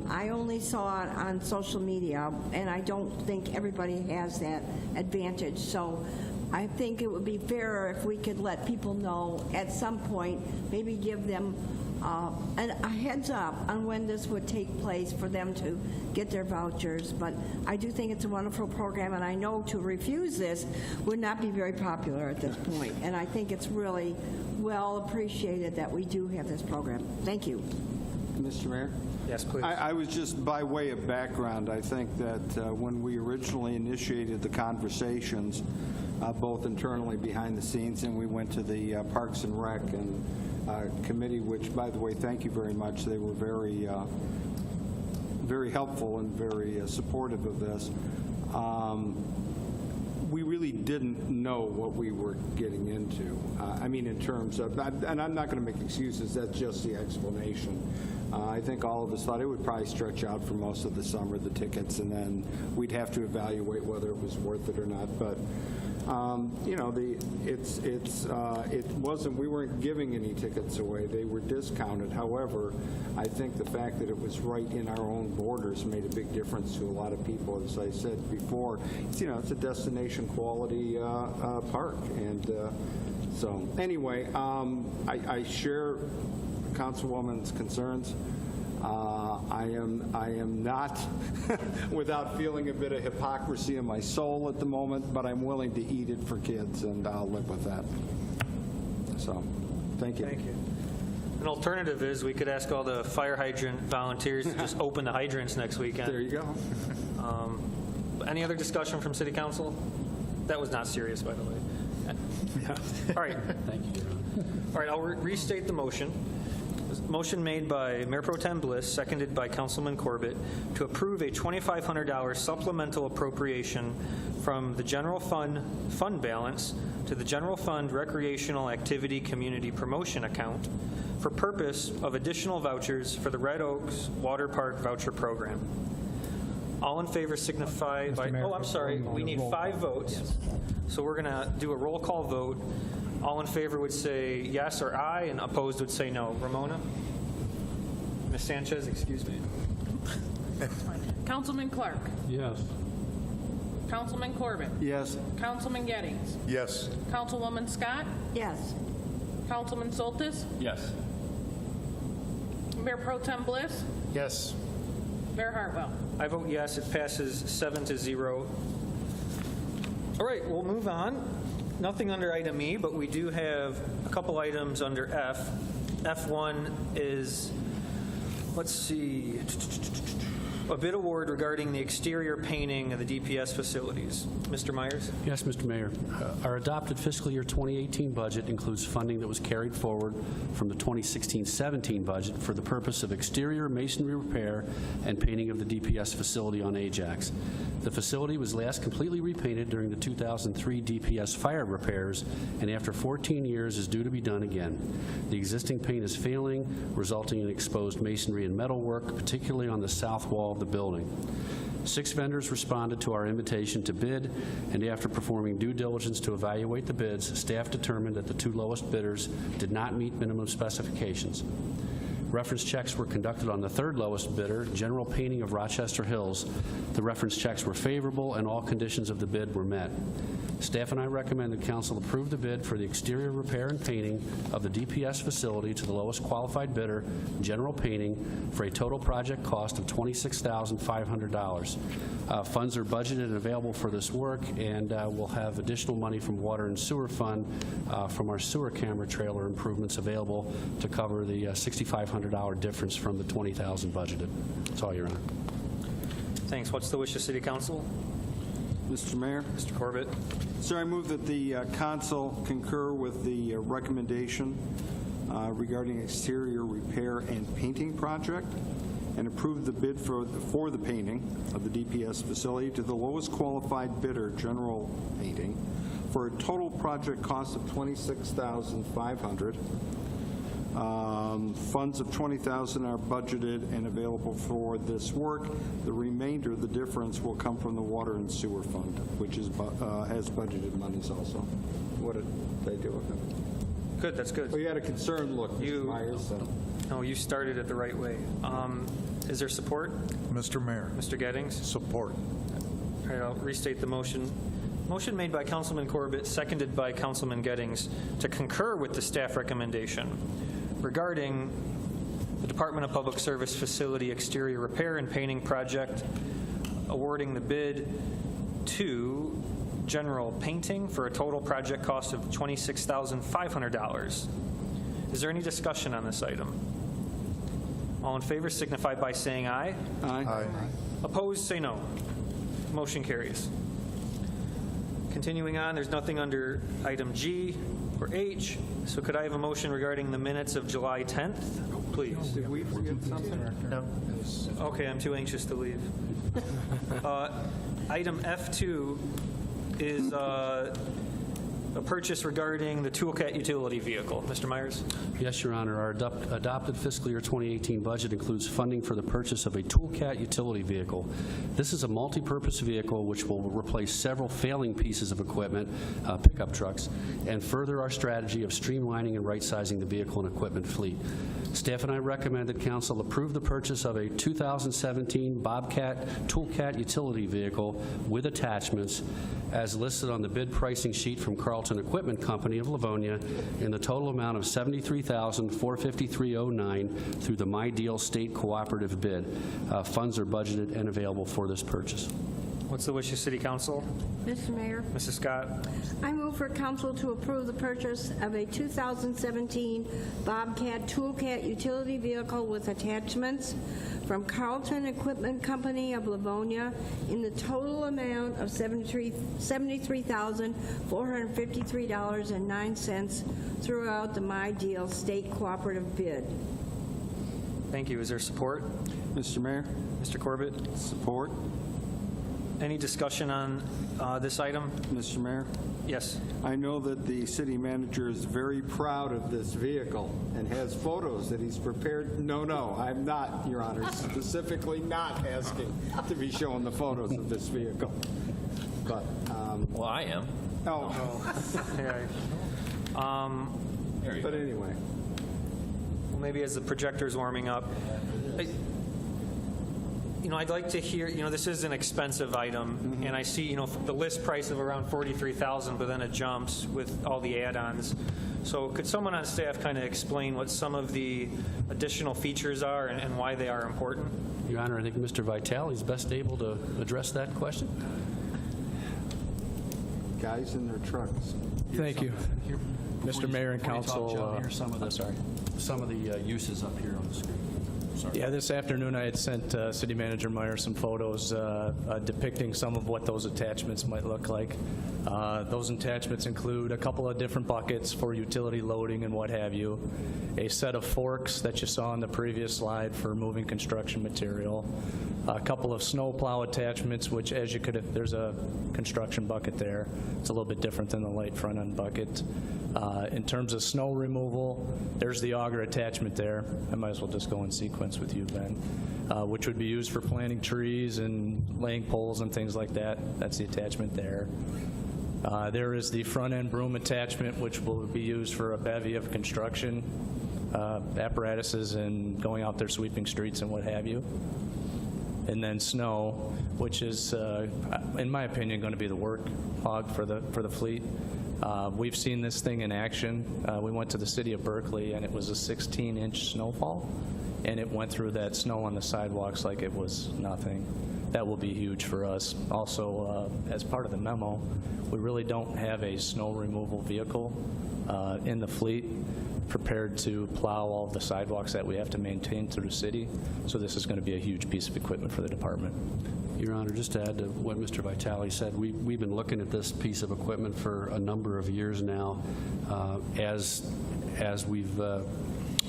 I only saw it on social media, and I don't think everybody has that advantage. So I think it would be fairer if we could let people know at some point, maybe give them a heads up on when this would take place for them to get their vouchers. But I do think it's a wonderful program, and I know to refuse this would not be very popular at this point. And I think it's really well appreciated that we do have this program. Thank you. Mr. Mayor? Yes, please. I was just, by way of background, I think that when we originally initiated the conversations, both internally behind the scenes, and we went to the Parks and Rec and committee, which, by the way, thank you very much. They were very, very helpful and very supportive of this. We really didn't know what we were getting into. I mean, in terms of, and I'm not going to make excuses, that's just the explanation. I think all of us thought it would probably stretch out for most of the summer, the tickets, and then we'd have to evaluate whether it was worth it or not. But you know, it wasn't, we weren't giving any tickets away. They were discounted. However, I think the fact that it was right in our own borders made a big difference to a lot of people. As I said before, it's, you know, it's a destination quality park. And so anyway, I share Councilwoman's concerns. I am not without feeling a bit of hypocrisy in my soul at the moment, but I'm willing to eat it for kids, and I'll live with that. So, thank you. Thank you. An alternative is we could ask all the fire hydrant volunteers to just open the hydrants next weekend. There you go. Any other discussion from City Council? That was not serious, by the way. Yeah. All right. Thank you, Your Honor. All right, I'll restate the motion. Motion made by Mayor Pro Tem Bliss, seconded by Councilman Corbett, to approve a $2,500 supplemental appropriation from the general fund balance to the general fund recreational activity community promotion account for purpose of additional vouchers for the Red Oaks Water Park voucher program. All in favor signify by, Mayor, oh, I'm sorry, we need 5 votes. So we're going to do a roll call vote. All in favor would say yes or aye, and opposed would say no. Ramona? Ms. Sanchez, excuse me. Councilman Clark. Yes. Councilman Corbett. Yes. Councilman Gettings. Yes. Councilwoman Scott. Yes. Councilman Soltis. Yes. Mayor Pro Tem Bliss. Yes. Mayor Hartwell. I vote yes. It passes 7-0. All right, we'll move on. Nothing under item E, but we do have a couple items under F. F1 is, let's see, a bid award regarding the exterior painting of the DPS facilities. Mr. Myers? Yes, Mr. Mayor. Our adopted fiscal year 2018 budget includes funding that was carried forward from the 2016-17 budget for the purpose of exterior masonry repair and painting of the DPS facility on Ajax. The facility was last completely repainted during the 2003 DPS fire repairs, and after 14 years is due to be done again. The existing paint is failing, resulting in exposed masonry and metalwork, particularly on the south wall of the building. 6 vendors responded to our invitation to bid, and after performing due diligence to evaluate the bids, staff determined that the 2 lowest bidders did not meet minimum specifications. Reference checks were conducted on the 3rd lowest bidder, General Painting of Rochester Hills. The reference checks were favorable, and all conditions of the bid were met. Staff and I recommend that council approve the bid for the exterior repair and painting of the DPS facility to the lowest qualified bidder, General Painting, for a total project cost of $26,500. Funds are budgeted and available for this work, and we'll have additional money from Water and Sewer Fund from our sewer camera trailer improvements available to cover the $6,500 difference from the $20,000 budgeted. That's all, Your Honor. Thanks. What's the wish of City Council? Mr. Mayor? Mr. Corbett? Sir, I move that the council concur with the recommendation regarding exterior repair and painting project and approve the bid for the painting of the DPS facility to the lowest qualified bidder, General Painting, for a total project cost of $26,500. Funds of $20,000 are budgeted and available for this work. The remainder, the difference, will come from the Water and Sewer Fund, which is has budgeted monies also. What did they do with it? Good, that's good. Well, you had a concerned look, Mr. Myers. So. No, you started it the right way. Is there support? Mr. Mayor. Mr. Gettings? Support. All right, I'll restate the motion. Motion made by Councilman Corbett, seconded by Councilman Gettings, to concur with the staff recommendation regarding the Department of Public Service Facility Exterior Repair and Painting Project, awarding the bid to General Painting for a total project cost of $26,500. Is there any discussion on this item? All in favor signify by saying aye. Aye. Opposed, say no. Motion carries. Continuing on, there's nothing under item G or H, so could I have a motion regarding the minutes of July 10th, please? Did we forget something? No. Okay, I'm too anxious to leave. Item F2 is a purchase regarding the Toolcat utility vehicle. Mr. Myers? Yes, Your Honor. Our adopted fiscal year 2018 budget includes funding for the purchase of a Toolcat utility vehicle. This is a multi-purpose vehicle which will replace several failing pieces of equipment, pickup trucks, and further our strategy of streamlining and right-sizing the vehicle and equipment fleet. Staff and I recommend that Council approve the purchase of a 2017 Bobcat Toolcat utility vehicle with attachments as listed on the bid pricing sheet from Carlton Equipment Company of Livonia in the total amount of $73,453.09 through the My Deal State Cooperative bid. Funds are budgeted and available for this purchase. What's the wish of City Council? Mr. Mayor, Mrs. Scott? I move for council to approve the purchase of a 2017 Bobcat Toolcat utility vehicle with attachments from Carlton Equipment Company of Livonia in the total amount of $73,453.09 throughout the My Deal State Cooperative bid. Thank you. Is there support? Mr. Mayor? Mr. Corbett? Support. Any discussion on this item? Mr. Mayor? Yes. I know that the city manager is very proud of this vehicle and has photos that he's prepared. No, I'm not, Your Honor, specifically not asking to be shown the photos of this vehicle. But, Well, I am. oh, Yeah. but anyway. Well, maybe as the projector's warming up. I'd like to hear, this is an expensive item, and I see, the list price of around $43,000, but then it jumps with all the add-ons. So could someone on staff kind of explain what some of the additional features are and why they are important? Your Honor, I think Mr. Vitale is best able to address that question. Guys in their trucks. Thank you. Mr. Mayor and Council. Here's some of the uses up here on the screen. Sorry. Yeah, this afternoon I had sent City Manager Meyer some photos depicting some of what those attachments might look like. Those attachments include a couple of different buckets for utility loading and what have you, a set of forks that you saw on the previous slide for moving construction material, a couple of snowplow attachments, which as you could, there's a construction bucket there. It's a little bit different than the light front end bucket. In terms of snow removal, there's the auger attachment there. I might as well just go in sequence with you, Ben, which would be used for planting trees and laying poles and things like that. That's the attachment there. There is the front end broom attachment, which will be used for a bevy of construction apparatuses and going out there sweeping streets and what have you. And then snow, which is, in my opinion, going to be the work hog for the fleet. We've seen this thing in action. We went to the city of Berkeley, and it was a 16-inch snowfall, and it went through that snow on the sidewalks like it was nothing. That will be huge for us. Also, as part of the memo, we really don't have a snow removal vehicle in the fleet prepared to plow all of the sidewalks that we have to maintain through the city. So this is going to be a huge piece of equipment for the department. Your Honor, just to add to what Mr. Vitale said, we've been looking at this piece of equipment for a number of years now. As we've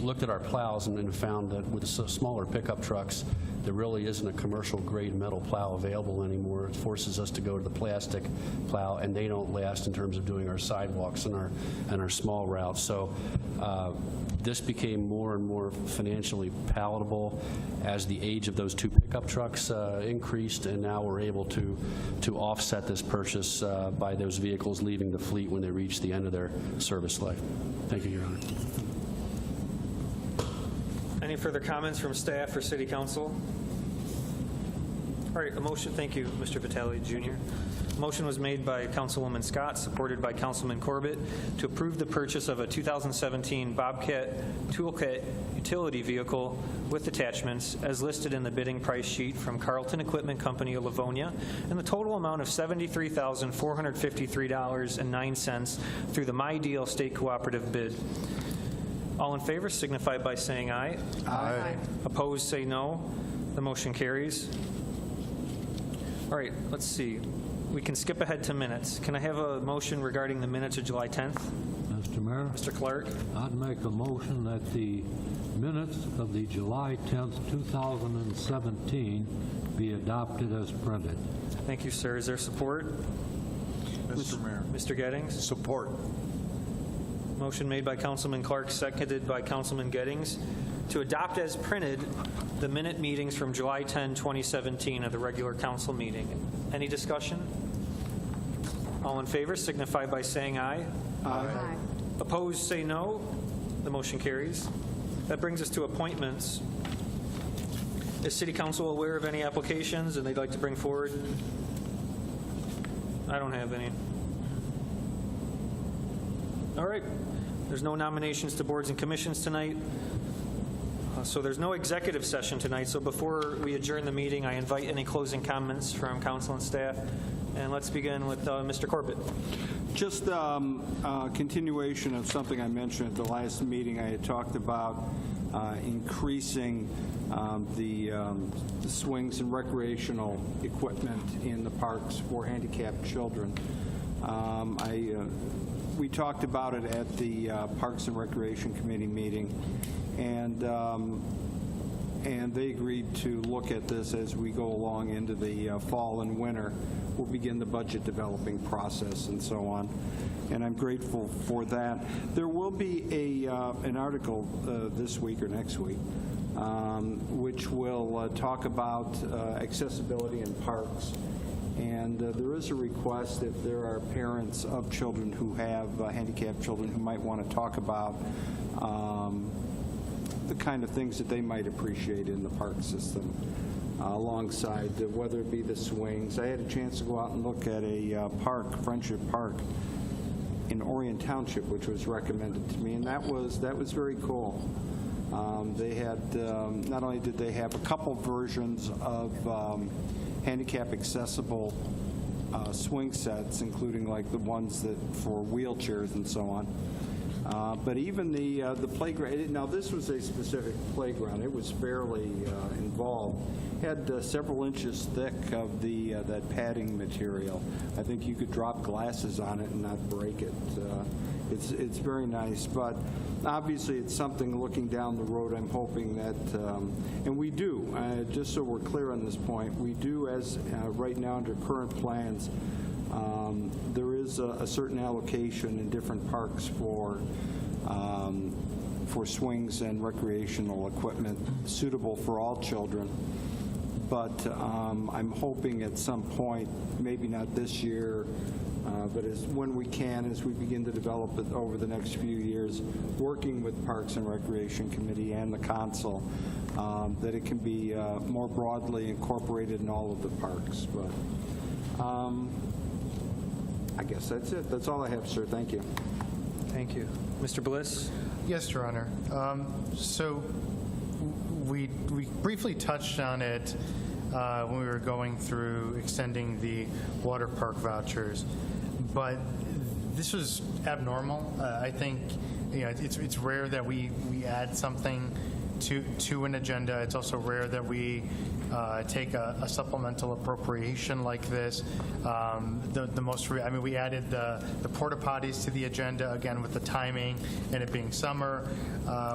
looked at our plows and found that with smaller pickup trucks, there really isn't a commercial-grade metal plow available anymore. It forces us to go to the plastic plow, and they don't last in terms of doing our sidewalks and our small routes. So this became more and more financially palatable as the age of those two pickup trucks increased, and now we're able to offset this purchase by those vehicles leaving the fleet when they reach the end of their service life. Thank you, Your Honor. Any further comments from staff or city council? All right, a motion. Thank you, Mr. Vitale Jr. A motion was made by Councilwoman Scott, supported by Councilman Corbett, to approve the purchase of a 2017 Bobcat Toolkit utility vehicle with attachments as listed in the bidding price sheet from Carlton Equipment Company of Livonia in the total amount of $73,453.09 through the My Deal State Cooperative bid. All in favor signify by saying aye. Aye. Opposed, say no. The motion carries. All right, let's see. We can skip ahead to minutes. Can I have a motion regarding the minutes of July 10th? Mr. Mayor, Mr. Clark? I'd make a motion that the minutes of the July 10th, 2017 be adopted as printed. Thank you, sir. Is there support? Mr. Mayor. Mr. Gettings? Support. Motion made by Councilman Clark, seconded by Councilman Gettings, to adopt as printed the minute meetings from July 10, 2017 of the regular council meeting. Any discussion? All in favor signify by saying aye. Aye. Opposed, say no. The motion carries. That brings us to appointments. Is City Council aware of any applications and they'd like to bring forward? I don't have any. All right. There's no nominations to boards and commissions tonight. So there's no executive session tonight. So before we adjourn the meeting, I invite any closing comments from council and staff. And let's begin with Mr. Corbett. Just a continuation of something I mentioned at the last meeting. I had talked about increasing the swings and recreational equipment in the parks for handicapped children. We talked about it at the Parks and Recreation Committee meeting, and they agreed to look at this as we go along into the fall and winter. We'll begin the budget developing process and so on, and I'm grateful for that. There will be an article this week or next week which will talk about accessibility in parks. And there is a request if there are parents of children who have handicapped children who might want to talk about the kind of things that they might appreciate in the park system alongside, whether it be the swings. I had a chance to go out and look at a park, Friendship Park, in Orion Township, which was recommended to me, and that was very cool. They had, not only did they have a couple versions of handicap accessible swing sets, including like the ones that for wheelchairs and so on. But even the playground, now this was a specific playground. It was fairly involved. Had several inches thick of that padding material. I think you could drop glasses on it and not break it. It's very nice, but obviously it's something looking down the road. I'm hoping that, and we do, just so we're clear on this point, we do, as right now under current plans, there is a certain allocation in different parks for swings and recreational equipment suitable for all children. But I'm hoping at some point, maybe not this year, but when we can, as we begin to develop it over the next few years, working with Parks and Recreation Committee and the Council, that it can be more broadly incorporated in all of the parks. But I guess that's it. That's all I have, sir. Thank you. Thank you. Mr. Bliss? Yes, Your Honor. So we briefly touched on it when we were going through extending the water park vouchers, but this was abnormal. I think it's rare that we add something to an agenda. It's also rare that we take a supplemental appropriation like this. We added the porta potties to the agenda, again, with the timing and it being summer.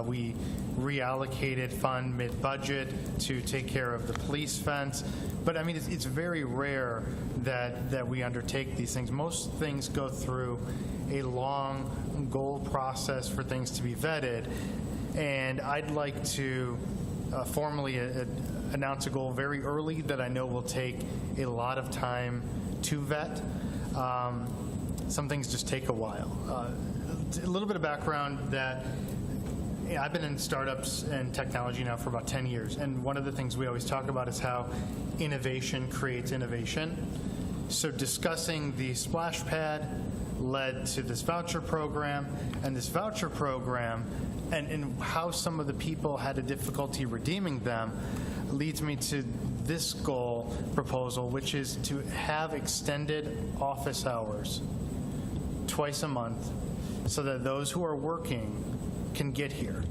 We reallocated fund mid-budget to take care of the police fence. But I mean, it's very rare that we undertake these things. Most things go through a long goal process for things to be vetted. And I'd like to formally announce a goal very early that I know will take a lot of time to vet. Some things just take a while. A little bit of background that I've been in startups and technology now for about 10 years, and one of the things we always talk about is how innovation creates innovation. So discussing the splash pad led to this voucher program, and this voucher program and how some of the people had a difficulty redeeming them leads me to this goal proposal, which is to have extended office hours twice a month so that those who are working can get here.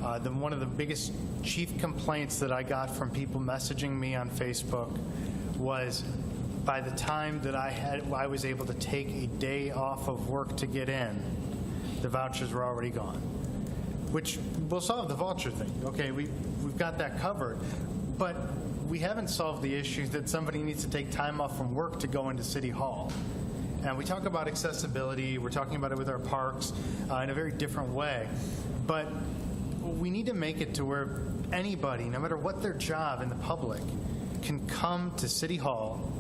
One of the biggest chief complaints that I got from people messaging me on Facebook was by the time that I was able to take a day off of work to get in, the vouchers were already gone, which will solve the voucher thing. Okay, we've got that covered, but we haven't solved the issue that somebody needs to take time off from work to go into City Hall. And we talk about accessibility, we're talking about it with our parks in a very different way, but we need to make it to where anybody, no matter what their job in the public, can come to City Hall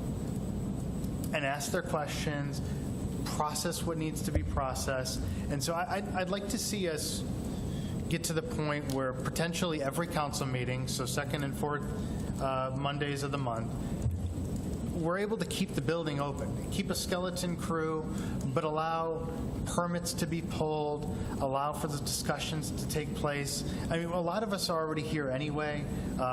and ask their questions, process what needs to be processed. And so I'd like to see us get to the point where potentially every council meeting, so second and fourth Mondays of the month, we're able to keep the building open, keep a skeleton crew, but allow permits to be pulled, allow for the discussions to take place. I mean, a lot of us are already here anyway.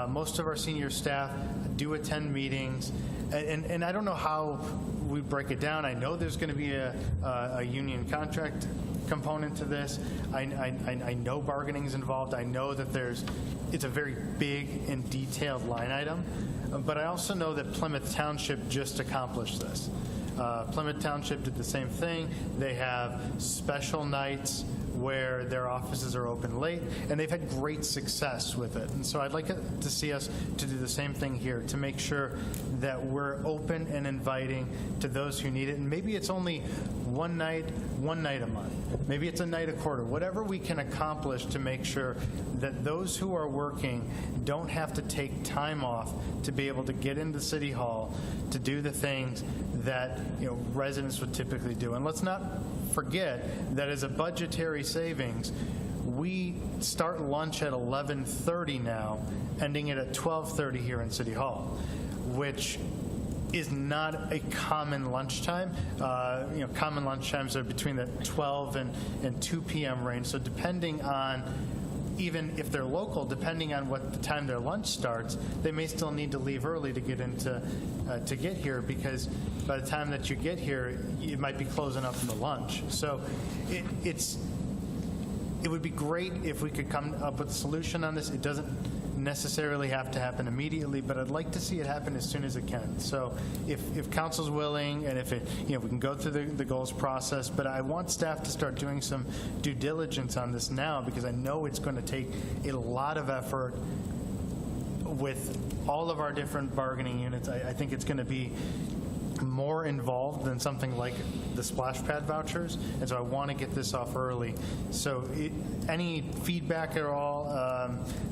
Most of our senior staff do attend meetings, and I don't know how we break it down. I know there's going to be a union contract component to this. I know bargaining's involved. I know that it's a very big and detailed line item, but I also know that Plymouth Township just accomplished this. Plymouth Township did the same thing. They have special nights where their offices are open late, and they've had great success with it. And so I'd like to see us to do the same thing here, to make sure that we're open and inviting to those who need it. And maybe it's only one night a month. Maybe it's a night a quarter. Whatever we can accomplish to make sure that those who are working don't have to take time off to be able to get into City Hall to do the things that residents would typically do. And let's not forget that as a budgetary savings, we start lunch at 11:30 now, ending it at 12:30 here in City Hall, which is not a common lunchtime. Common lunchtimes are between the 12 and 2 p.m. range. So depending on, even if they're local, depending on what the time their lunch starts, they may still need to leave early to get to get here, because by the time that you get here, it might be closing up in the lunch. So it would be great if we could come up with a solution on this. It doesn't necessarily have to happen immediately, but I'd like to see it happen as soon as it can. So if council's willing, and if we can go through the goals process, but I want staff to start doing some due diligence on this now, because I know it's going to take a lot of effort with all of our different bargaining units. I think it's going to be more involved than something like the splash pad vouchers, and so I want to get this off early. So any feedback at all,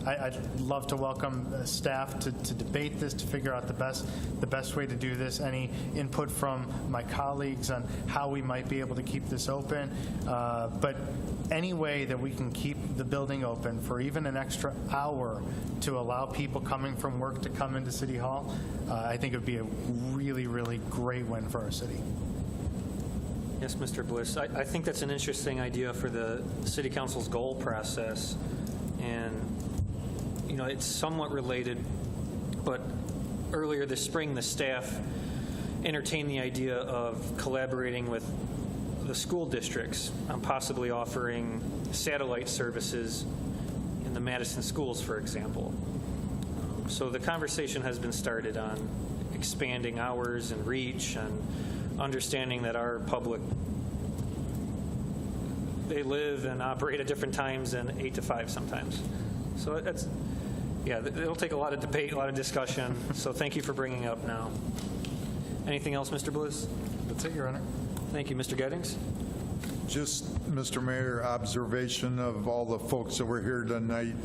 I'd love to welcome staff to debate this, to figure out the best way to do this. Any input from my colleagues on how we might be able to keep this open, but any way that we can keep the building open for even an extra hour to allow people coming from work to come into City Hall, I think it would be a really, really great win for our city. Yes, Mr. Bliss. I think that's an interesting idea for the City Council's goal process. And, it's somewhat related, but earlier this spring, the staff entertained the idea of collaborating with the school districts on possibly offering satellite services in the the Madison schools, for example. So the conversation has been started on expanding hours and reach and understanding that our public, they live and operate at different times and 8 to 5 sometimes. So that's, yeah, it'll take a lot of debate, a lot of discussion. So thank you for bringing it up now. Anything else, Mr. Bliss? That's it, Your Honor. Thank you, Mr. Gettings. Just, Mr. Mayor, observation of all the folks that were here tonight.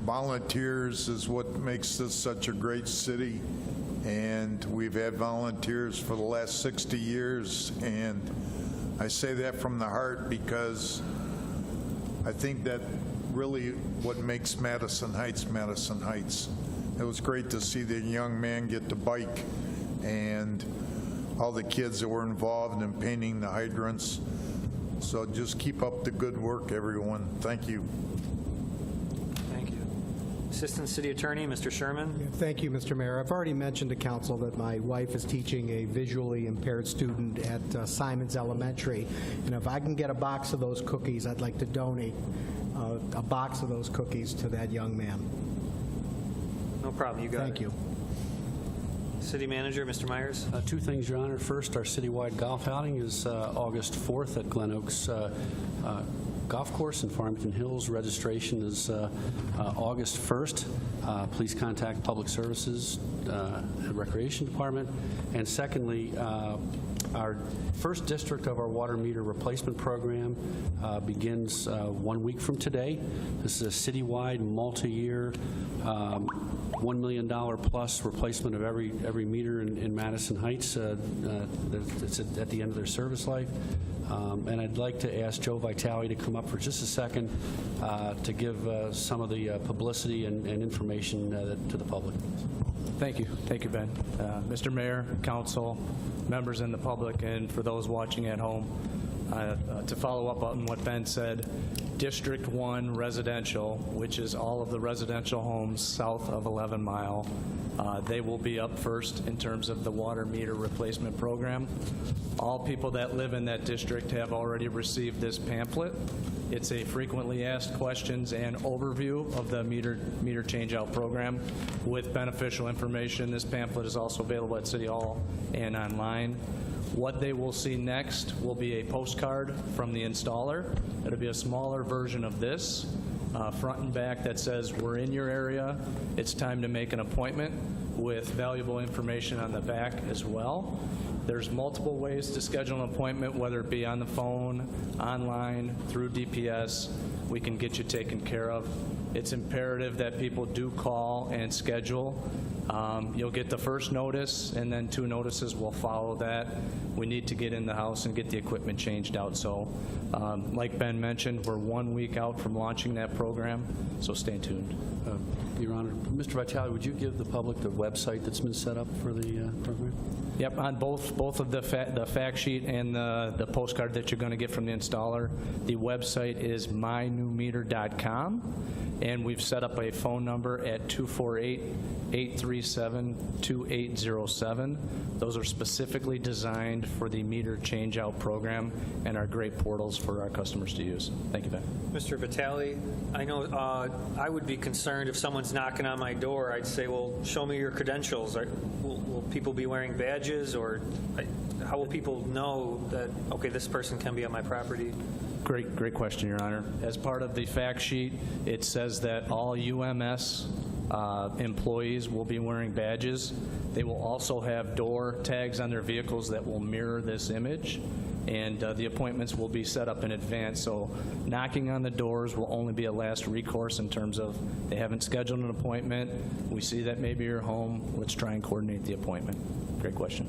Volunteers is what makes this such a great city, and we've had volunteers for the last 60 years, and I say that from the heart because I think that really what makes Madison Heights Madison Heights. It was great to see the young man get the bike and all the kids that were involved in painting the hydrants. So just keep up the good work, everyone. Thank you. Thank you. Assistant City Attorney, Mr. Sherman. Thank you, Mr. Mayor. I've already mentioned to council that my wife is teaching a visually impaired student at Simons Elementary, and if I can get a box of those cookies, I'd like to donate a box of those cookies to that young man. No problem. You got it. Thank you. City Manager, Mr. Myers. Two things, Your Honor. First, our citywide golf outing is August 4th at Glen Oaks Golf Course in Farmington Hills. Registration is August 1st. Please contact Public Services Recreation Department. And secondly, our first district of our water meter replacement program begins 1 week from today. This is a citywide, multi-year, $1 million plus replacement of every meter in Madison Heights. It's at the end of their service life. And I'd like to ask Joe Vitale to come up for just a second to give some of the publicity and information to the public. Thank you. Thank you, Ben. Mr. Mayor, council, members in the public, and for those watching at home, to follow up on what Ben said, District 1 residential, which is all of the residential homes south of 11 Mile, they will be up first in terms of the water meter replacement program. All people that live in that district have already received this pamphlet. It's a frequently asked questions and overview of the meter change-out program with beneficial information. This pamphlet is also available at City Hall and online. What they will see next will be a postcard from the installer. It'll be a smaller version of this, front and back, that says, "We're in your area. It's time to make an appointment," with valuable information on the back as well. There's multiple ways to schedule an appointment, whether it be on the phone, online, through DPS. We can get you taken care of. It's imperative that people do call and schedule. You'll get the first notice, and then 2 notices will follow that. We need to get in the house and get the equipment changed out. So like Ben mentioned, we're 1 week out from launching that program, so stay tuned. Your Honor, Mr. Vitale, would you give the public the website that's been set up for the program? Yep, on both of the fact sheet and the postcard that you're going to get from the installer, the website is mynewmeter.com, and we've set up a phone number at 248-837-2807. Those are specifically designed for the meter change-out program and are great portals for our customers to use. Thank you, Ben. Mr. Vitale, I know I would be concerned if someone's knocking on my door. I'd say, well, show me your credentials. Will people be wearing badges, or how will people know that, okay, this person can be on my property? Great question, Your Honor. As part of the fact sheet, it says that all UMS employees will be wearing badges. They will also have door tags on their vehicles that will mirror this image, and the appointments will be set up in advance. So knocking on the doors will only be a last recourse in terms of they haven't scheduled an appointment. We see that maybe you're home. Let's try and coordinate the appointment. Great question.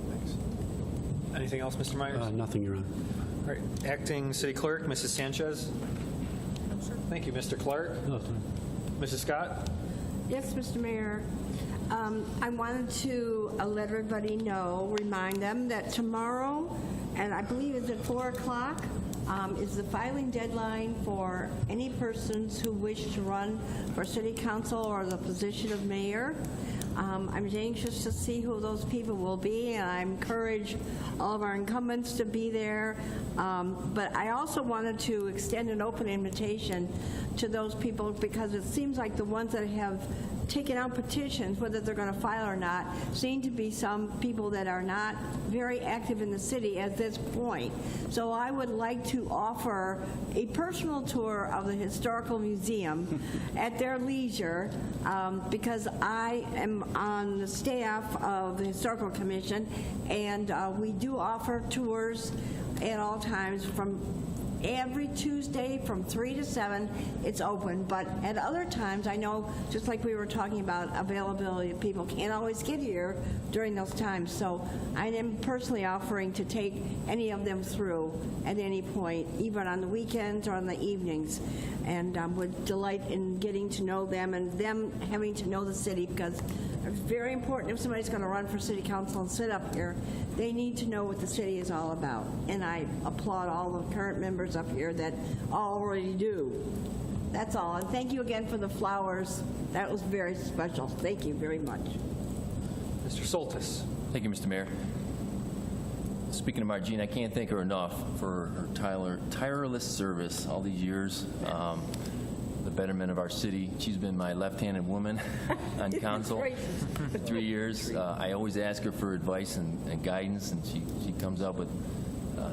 Thanks. Anything else, Mr. Myers? Nothing, Your Honor. All right. Acting City Clerk, Mrs. Sanchez. Thank you, Mr. Clark. Nothing. Mrs. Scott? Yes, Mr. Mayor. I wanted to let everybody know, remind them that tomorrow, and I believe it's at 4 o'clock, is the filing deadline for any persons who wish to run for city council or the position of mayor. I'm anxious to see who those people will be, and I encourage all of our incumbents to be there. But I also wanted to extend an open invitation to those people, because it seems like the ones that have taken out petitions, whether they're going to file or not, seem to be some people that are not very active in the city at this point. So I would like to offer a personal tour of the Historical Museum at their leisure, because I am on the staff of the Historical Commission, and we do offer tours at all times. From every Tuesday from 3 to 7, it's open. But at other times, I know, just like we were talking about availability, people can't always get here during those times. So I am personally offering to take any of them through at any point, even on the weekends or on the evenings, and would delight in getting to know them and them having to know the city, because it's very important if somebody's going to run for city council and sit up here, they need to know what the city is all about. And I applaud all the current members up here that already do. That's all. And thank you again for the flowers. That was very special. Thank you very much. Mr. Soltis. Thank you, Mr. Mayor. Speaking of Margene, I can't thank her enough for her tireless service all these years, the betterment of our city. She's been my left-handed woman on council for 3 years. I always ask her for advice and guidance, and she comes up with,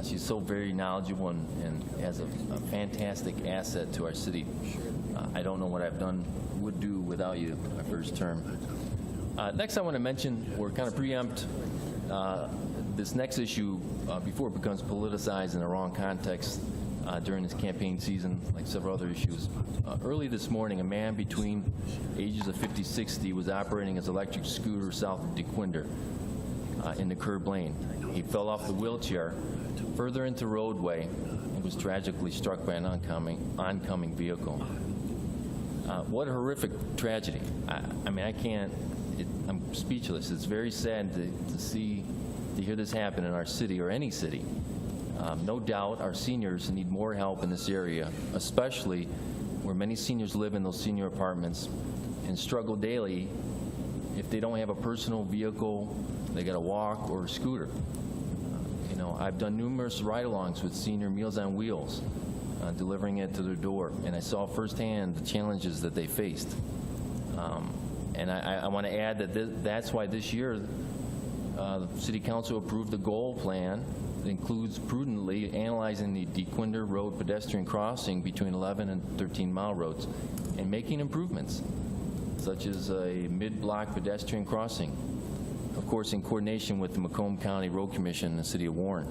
she's so very knowledgeable and has a fantastic asset to our city. I don't know what would do without you my first term. Next, I want to mention, or kind of preempt this next issue before it becomes politicized in the wrong context during this campaign season, like several other issues. Early this morning, a man between ages of 50-60 was operating his electric scooter south of DeQuinder in the curb lane. He fell off the wheelchair further into roadway and was tragically struck by an oncoming vehicle. What a horrific tragedy. I mean, I'm speechless. It's very sad to hear this happen in our city or any city. No doubt our seniors need more help in this area, especially where many seniors live in those senior apartments and struggle daily. If they don't have a personal vehicle, they got to walk or a scooter. I've done numerous ride-alongs with Senior Meals on Wheels, delivering it to their door, and I saw firsthand the challenges that they faced. And I want to add that that's why this year the City Council approved the goal plan that includes prudently analyzing the DeQuinder Road pedestrian crossing between 11 and 13 Mile roads and making improvements, such as a mid-block pedestrian crossing, of course in coordination with the Macomb County Road Commission and the City of Warren.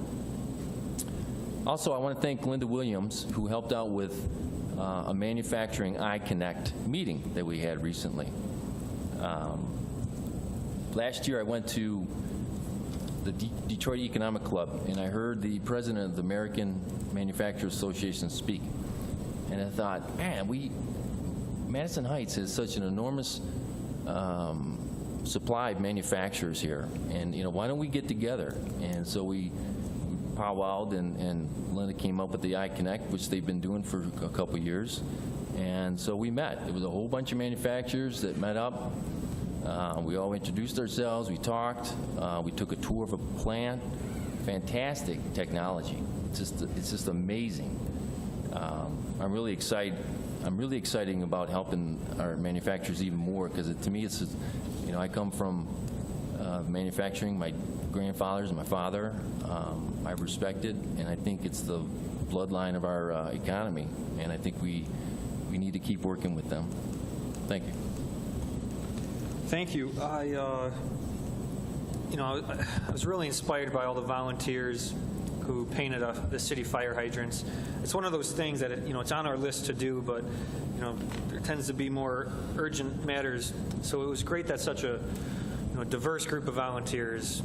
Also, I want to thank Linda Williams, who helped out with a manufacturing iConnect meeting that we had recently. Last year I went to the Detroit Economic Club, and I heard the president of the American Manufacturers Association speak. And I thought, man, Madison Heights has such an enormous supply of manufacturers here, and why don't we get together? And so we powwowed, and Linda came up with the iConnect, which they've been doing for a couple years. And so we met. There was a whole bunch of manufacturers that met up. We all introduced ourselves, we talked, we took a tour of a plant. Fantastic technology. It's just amazing. I'm really excited about helping our manufacturers even more, because to me, it's just, I come from manufacturing. My grandfathers and my father, I respect it, and I think it's the bloodline of our economy, and I think we need to keep working with them. Thank you. Thank you. I was really inspired by all the volunteers who painted the city fire hydrants. It's one of those things that it's on our list to do, but there tends to be more urgent matters. So it was great that such a diverse group of volunteers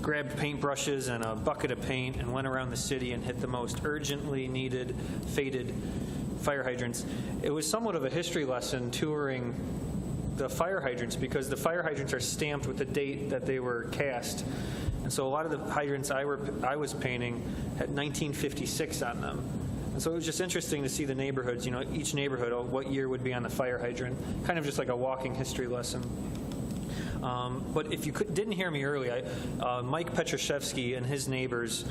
grabbed paintbrushes and a bucket of paint and went around the city and hit the most urgently needed, faded fire hydrants. It was somewhat of a history lesson touring the fire hydrants, because the fire hydrants are stamped with the date that they were cast. And so a lot of the hydrants I was painting had 1956 on them. And so it was just interesting to see the neighborhoods, each neighborhood, what year would be on the fire hydrant, kind of just like a walking history lesson. But if you didn't hear me earlier, Mike Petruszewski and his neighbors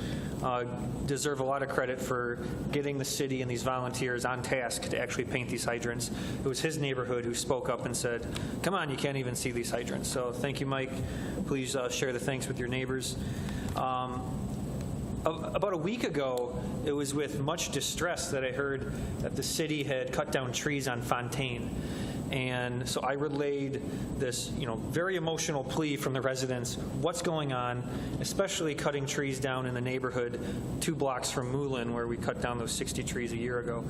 deserve a lot of credit for getting the city and these volunteers on task to actually paint these hydrants. It was his neighborhood who spoke up and said, come on, you can't even see these hydrants. So thank you, Mike. Please share the thanks with your neighbors. About a week ago, it was with much distress that I heard that the city had cut down trees on Fontaine. And so I relayed this, very emotional plea from the residents. What's going on, especially cutting trees down in the neighborhood 2 blocks from Moulin, where we cut down those 60 trees a year ago.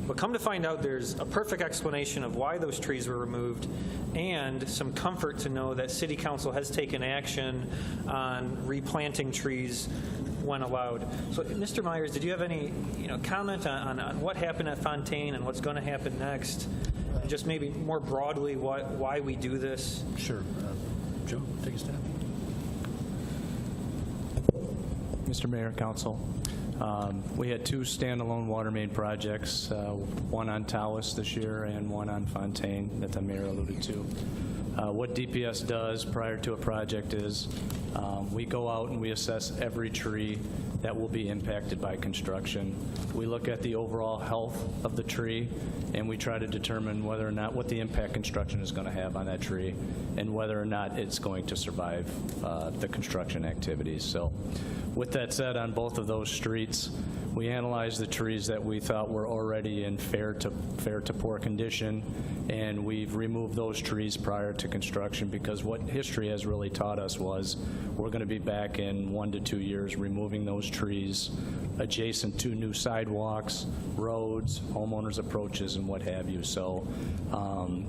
But come to find out, there's a perfect explanation of why those trees were removed, and some comfort to know that City Council has taken action on replanting trees when allowed. So, Mr. Myers, did you have any comment on what happened at Fontaine and what's going to happen next? And just maybe more broadly, why we do this? Sure. Joe, take a stab. Mr. Mayor, Council, we had 2 standalone water main projects, one on Tawas this year and one on Fontaine that the mayor alluded to. What DPS does prior to a project is we go out and we assess every tree that will be impacted by construction. We look at the overall health of the tree, and we try to determine whether or not what the impact construction is going to have on that tree and whether or not it's going to survive the construction activities. So with that said, on both of those streets, we analyzed the trees that we thought were already in fair to poor condition, and we've removed those trees prior to construction, because what history has really taught us was we're going to be back in 1 to 2 years removing those trees adjacent to new sidewalks, roads, homeowners' approaches, and what have you. So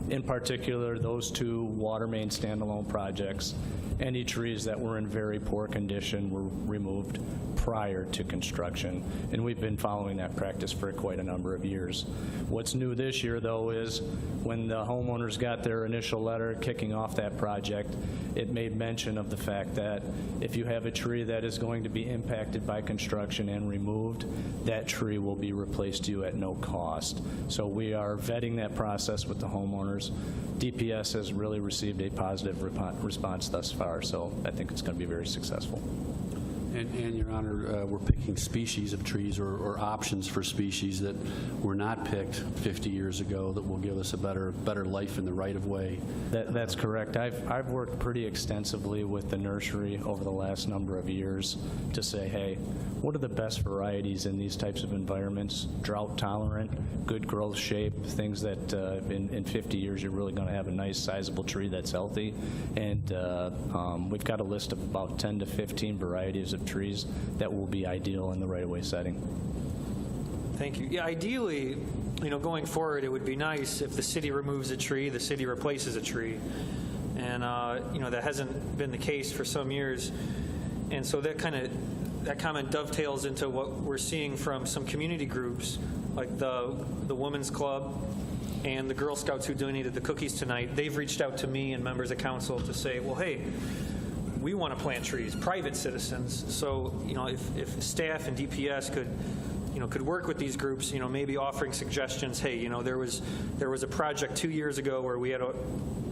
in particular, those 2 water main standalone projects, any trees that were in very poor condition were removed prior to construction, and we've been following that practice for quite a number of years. What's new this year, though, is when the homeowners got their initial letter kicking off that project, it made mention of the fact that if you have a tree that is going to be impacted by construction and removed, that tree will be replaced to you at no cost. So we are vetting that process with the homeowners. DPS has really received a positive response thus far, so I think it's going to be very successful. And Your Honor, we're picking species of trees or options for species that were not picked 50 years ago that will give us a better life in the right-of-way. That's correct. I've worked pretty extensively with the nursery over the last number of years to say, hey, what are the best varieties in these types of environments? Drought tolerant, good growth shape, things that in 50 years you're really going to have a nice sizable tree that's healthy. And we've got a list of about 10 to 15 varieties of trees that will be ideal in the right-of-way setting. Thank you. Yeah, ideally, going forward, it would be nice if the city removes a tree, the city replaces a tree. And, that hasn't been the case for some years. And so that comment dovetails into what we're seeing from some community groups, like the Women's Club and the Girl Scouts who donated the cookies tonight. They've reached out to me and members of council to say, well, hey, we want to plant trees, private citizens. So, if staff and DPS could work with these groups, maybe offering suggestions. Hey, there was a project 2 years ago where we had to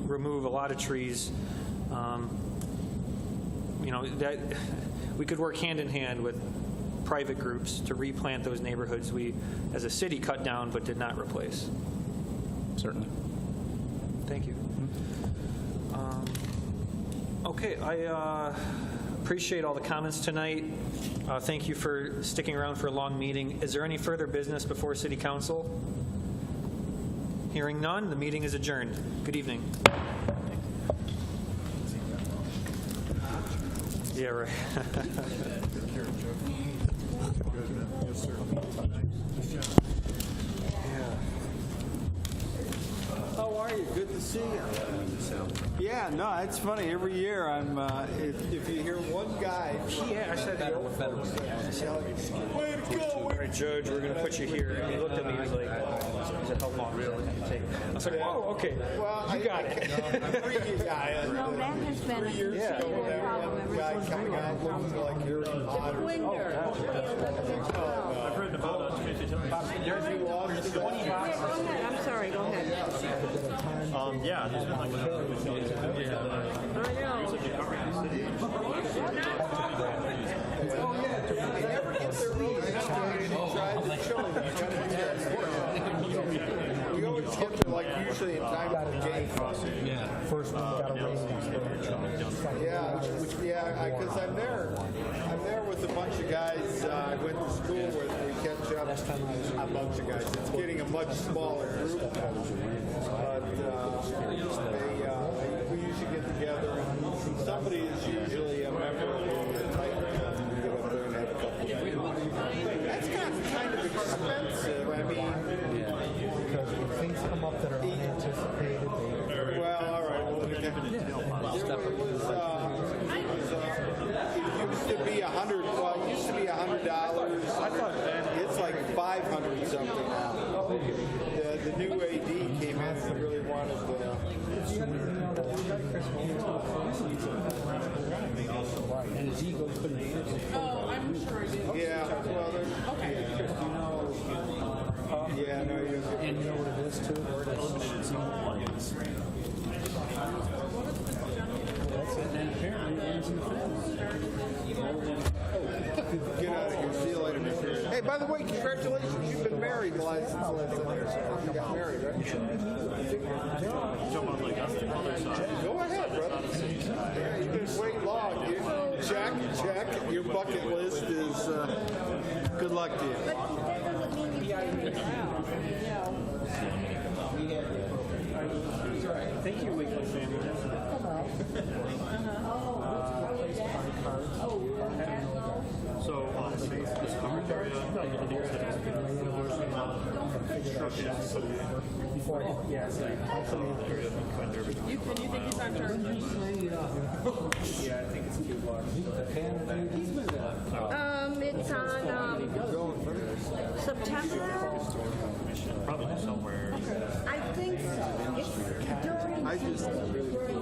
remove a lot of trees. That we could work hand in hand with private groups to replant those neighborhoods we, as a city, cut down but did not replace. Certainly. Thank you. Okay, I appreciate all the comments tonight. Thank you for sticking around for a long meeting. Is there any further business before City Council? Hearing none, the meeting is adjourned. Good evening. Yeah, right. How are you? Good to see you. Yeah. Yeah, no, it's funny. Every year, I'm. If you hear one guy, I said the old fellow. Way to go! All right, Judge, we're going to put you here. And he looked at me, he was like, he said, how long does it take? I was like, whoa, okay, you got it. No, that has been a considerable problem ever since coming we out looking like Harry Potter. I've heard about that 50 times. I'm sorry, go ahead. Yeah, there's been like I know. We always get to like usually in time for the game. Yeah. First one got a raise. Yeah, because I'm there with a bunch of guys I went to school with. We catch up. A bunch of guys. It's getting a much smaller group. But we usually get together. And somebody is usually a member of the tight club. We get up there and have a couple of drinks. That's kind of expensive. I mean, Because when things come up that are unanticipated, well, all right. Well, it used to be $100. Well, it used to be $100. I thought it's like 500 something now. The new AD came in and really wanted to. And his ego couldn't handle it. Oh, I'm sure I did. Yeah. Well, Okay. yeah. No, you. and you know what it is too? That's it. And apparently it ends in the fence. Get out of here. See you later. Hey, by the way, congratulations. You've been married the last since you got married, right? Go ahead, brother. Yeah, you've been waiting long. Check. Your bucket list is good luck to you. Thank you, Weekly Family. So, this coverage area, You think he's on charge? yeah, I think it's 2 blocks. It's on September. Probably somewhere. I think it's during. I just. during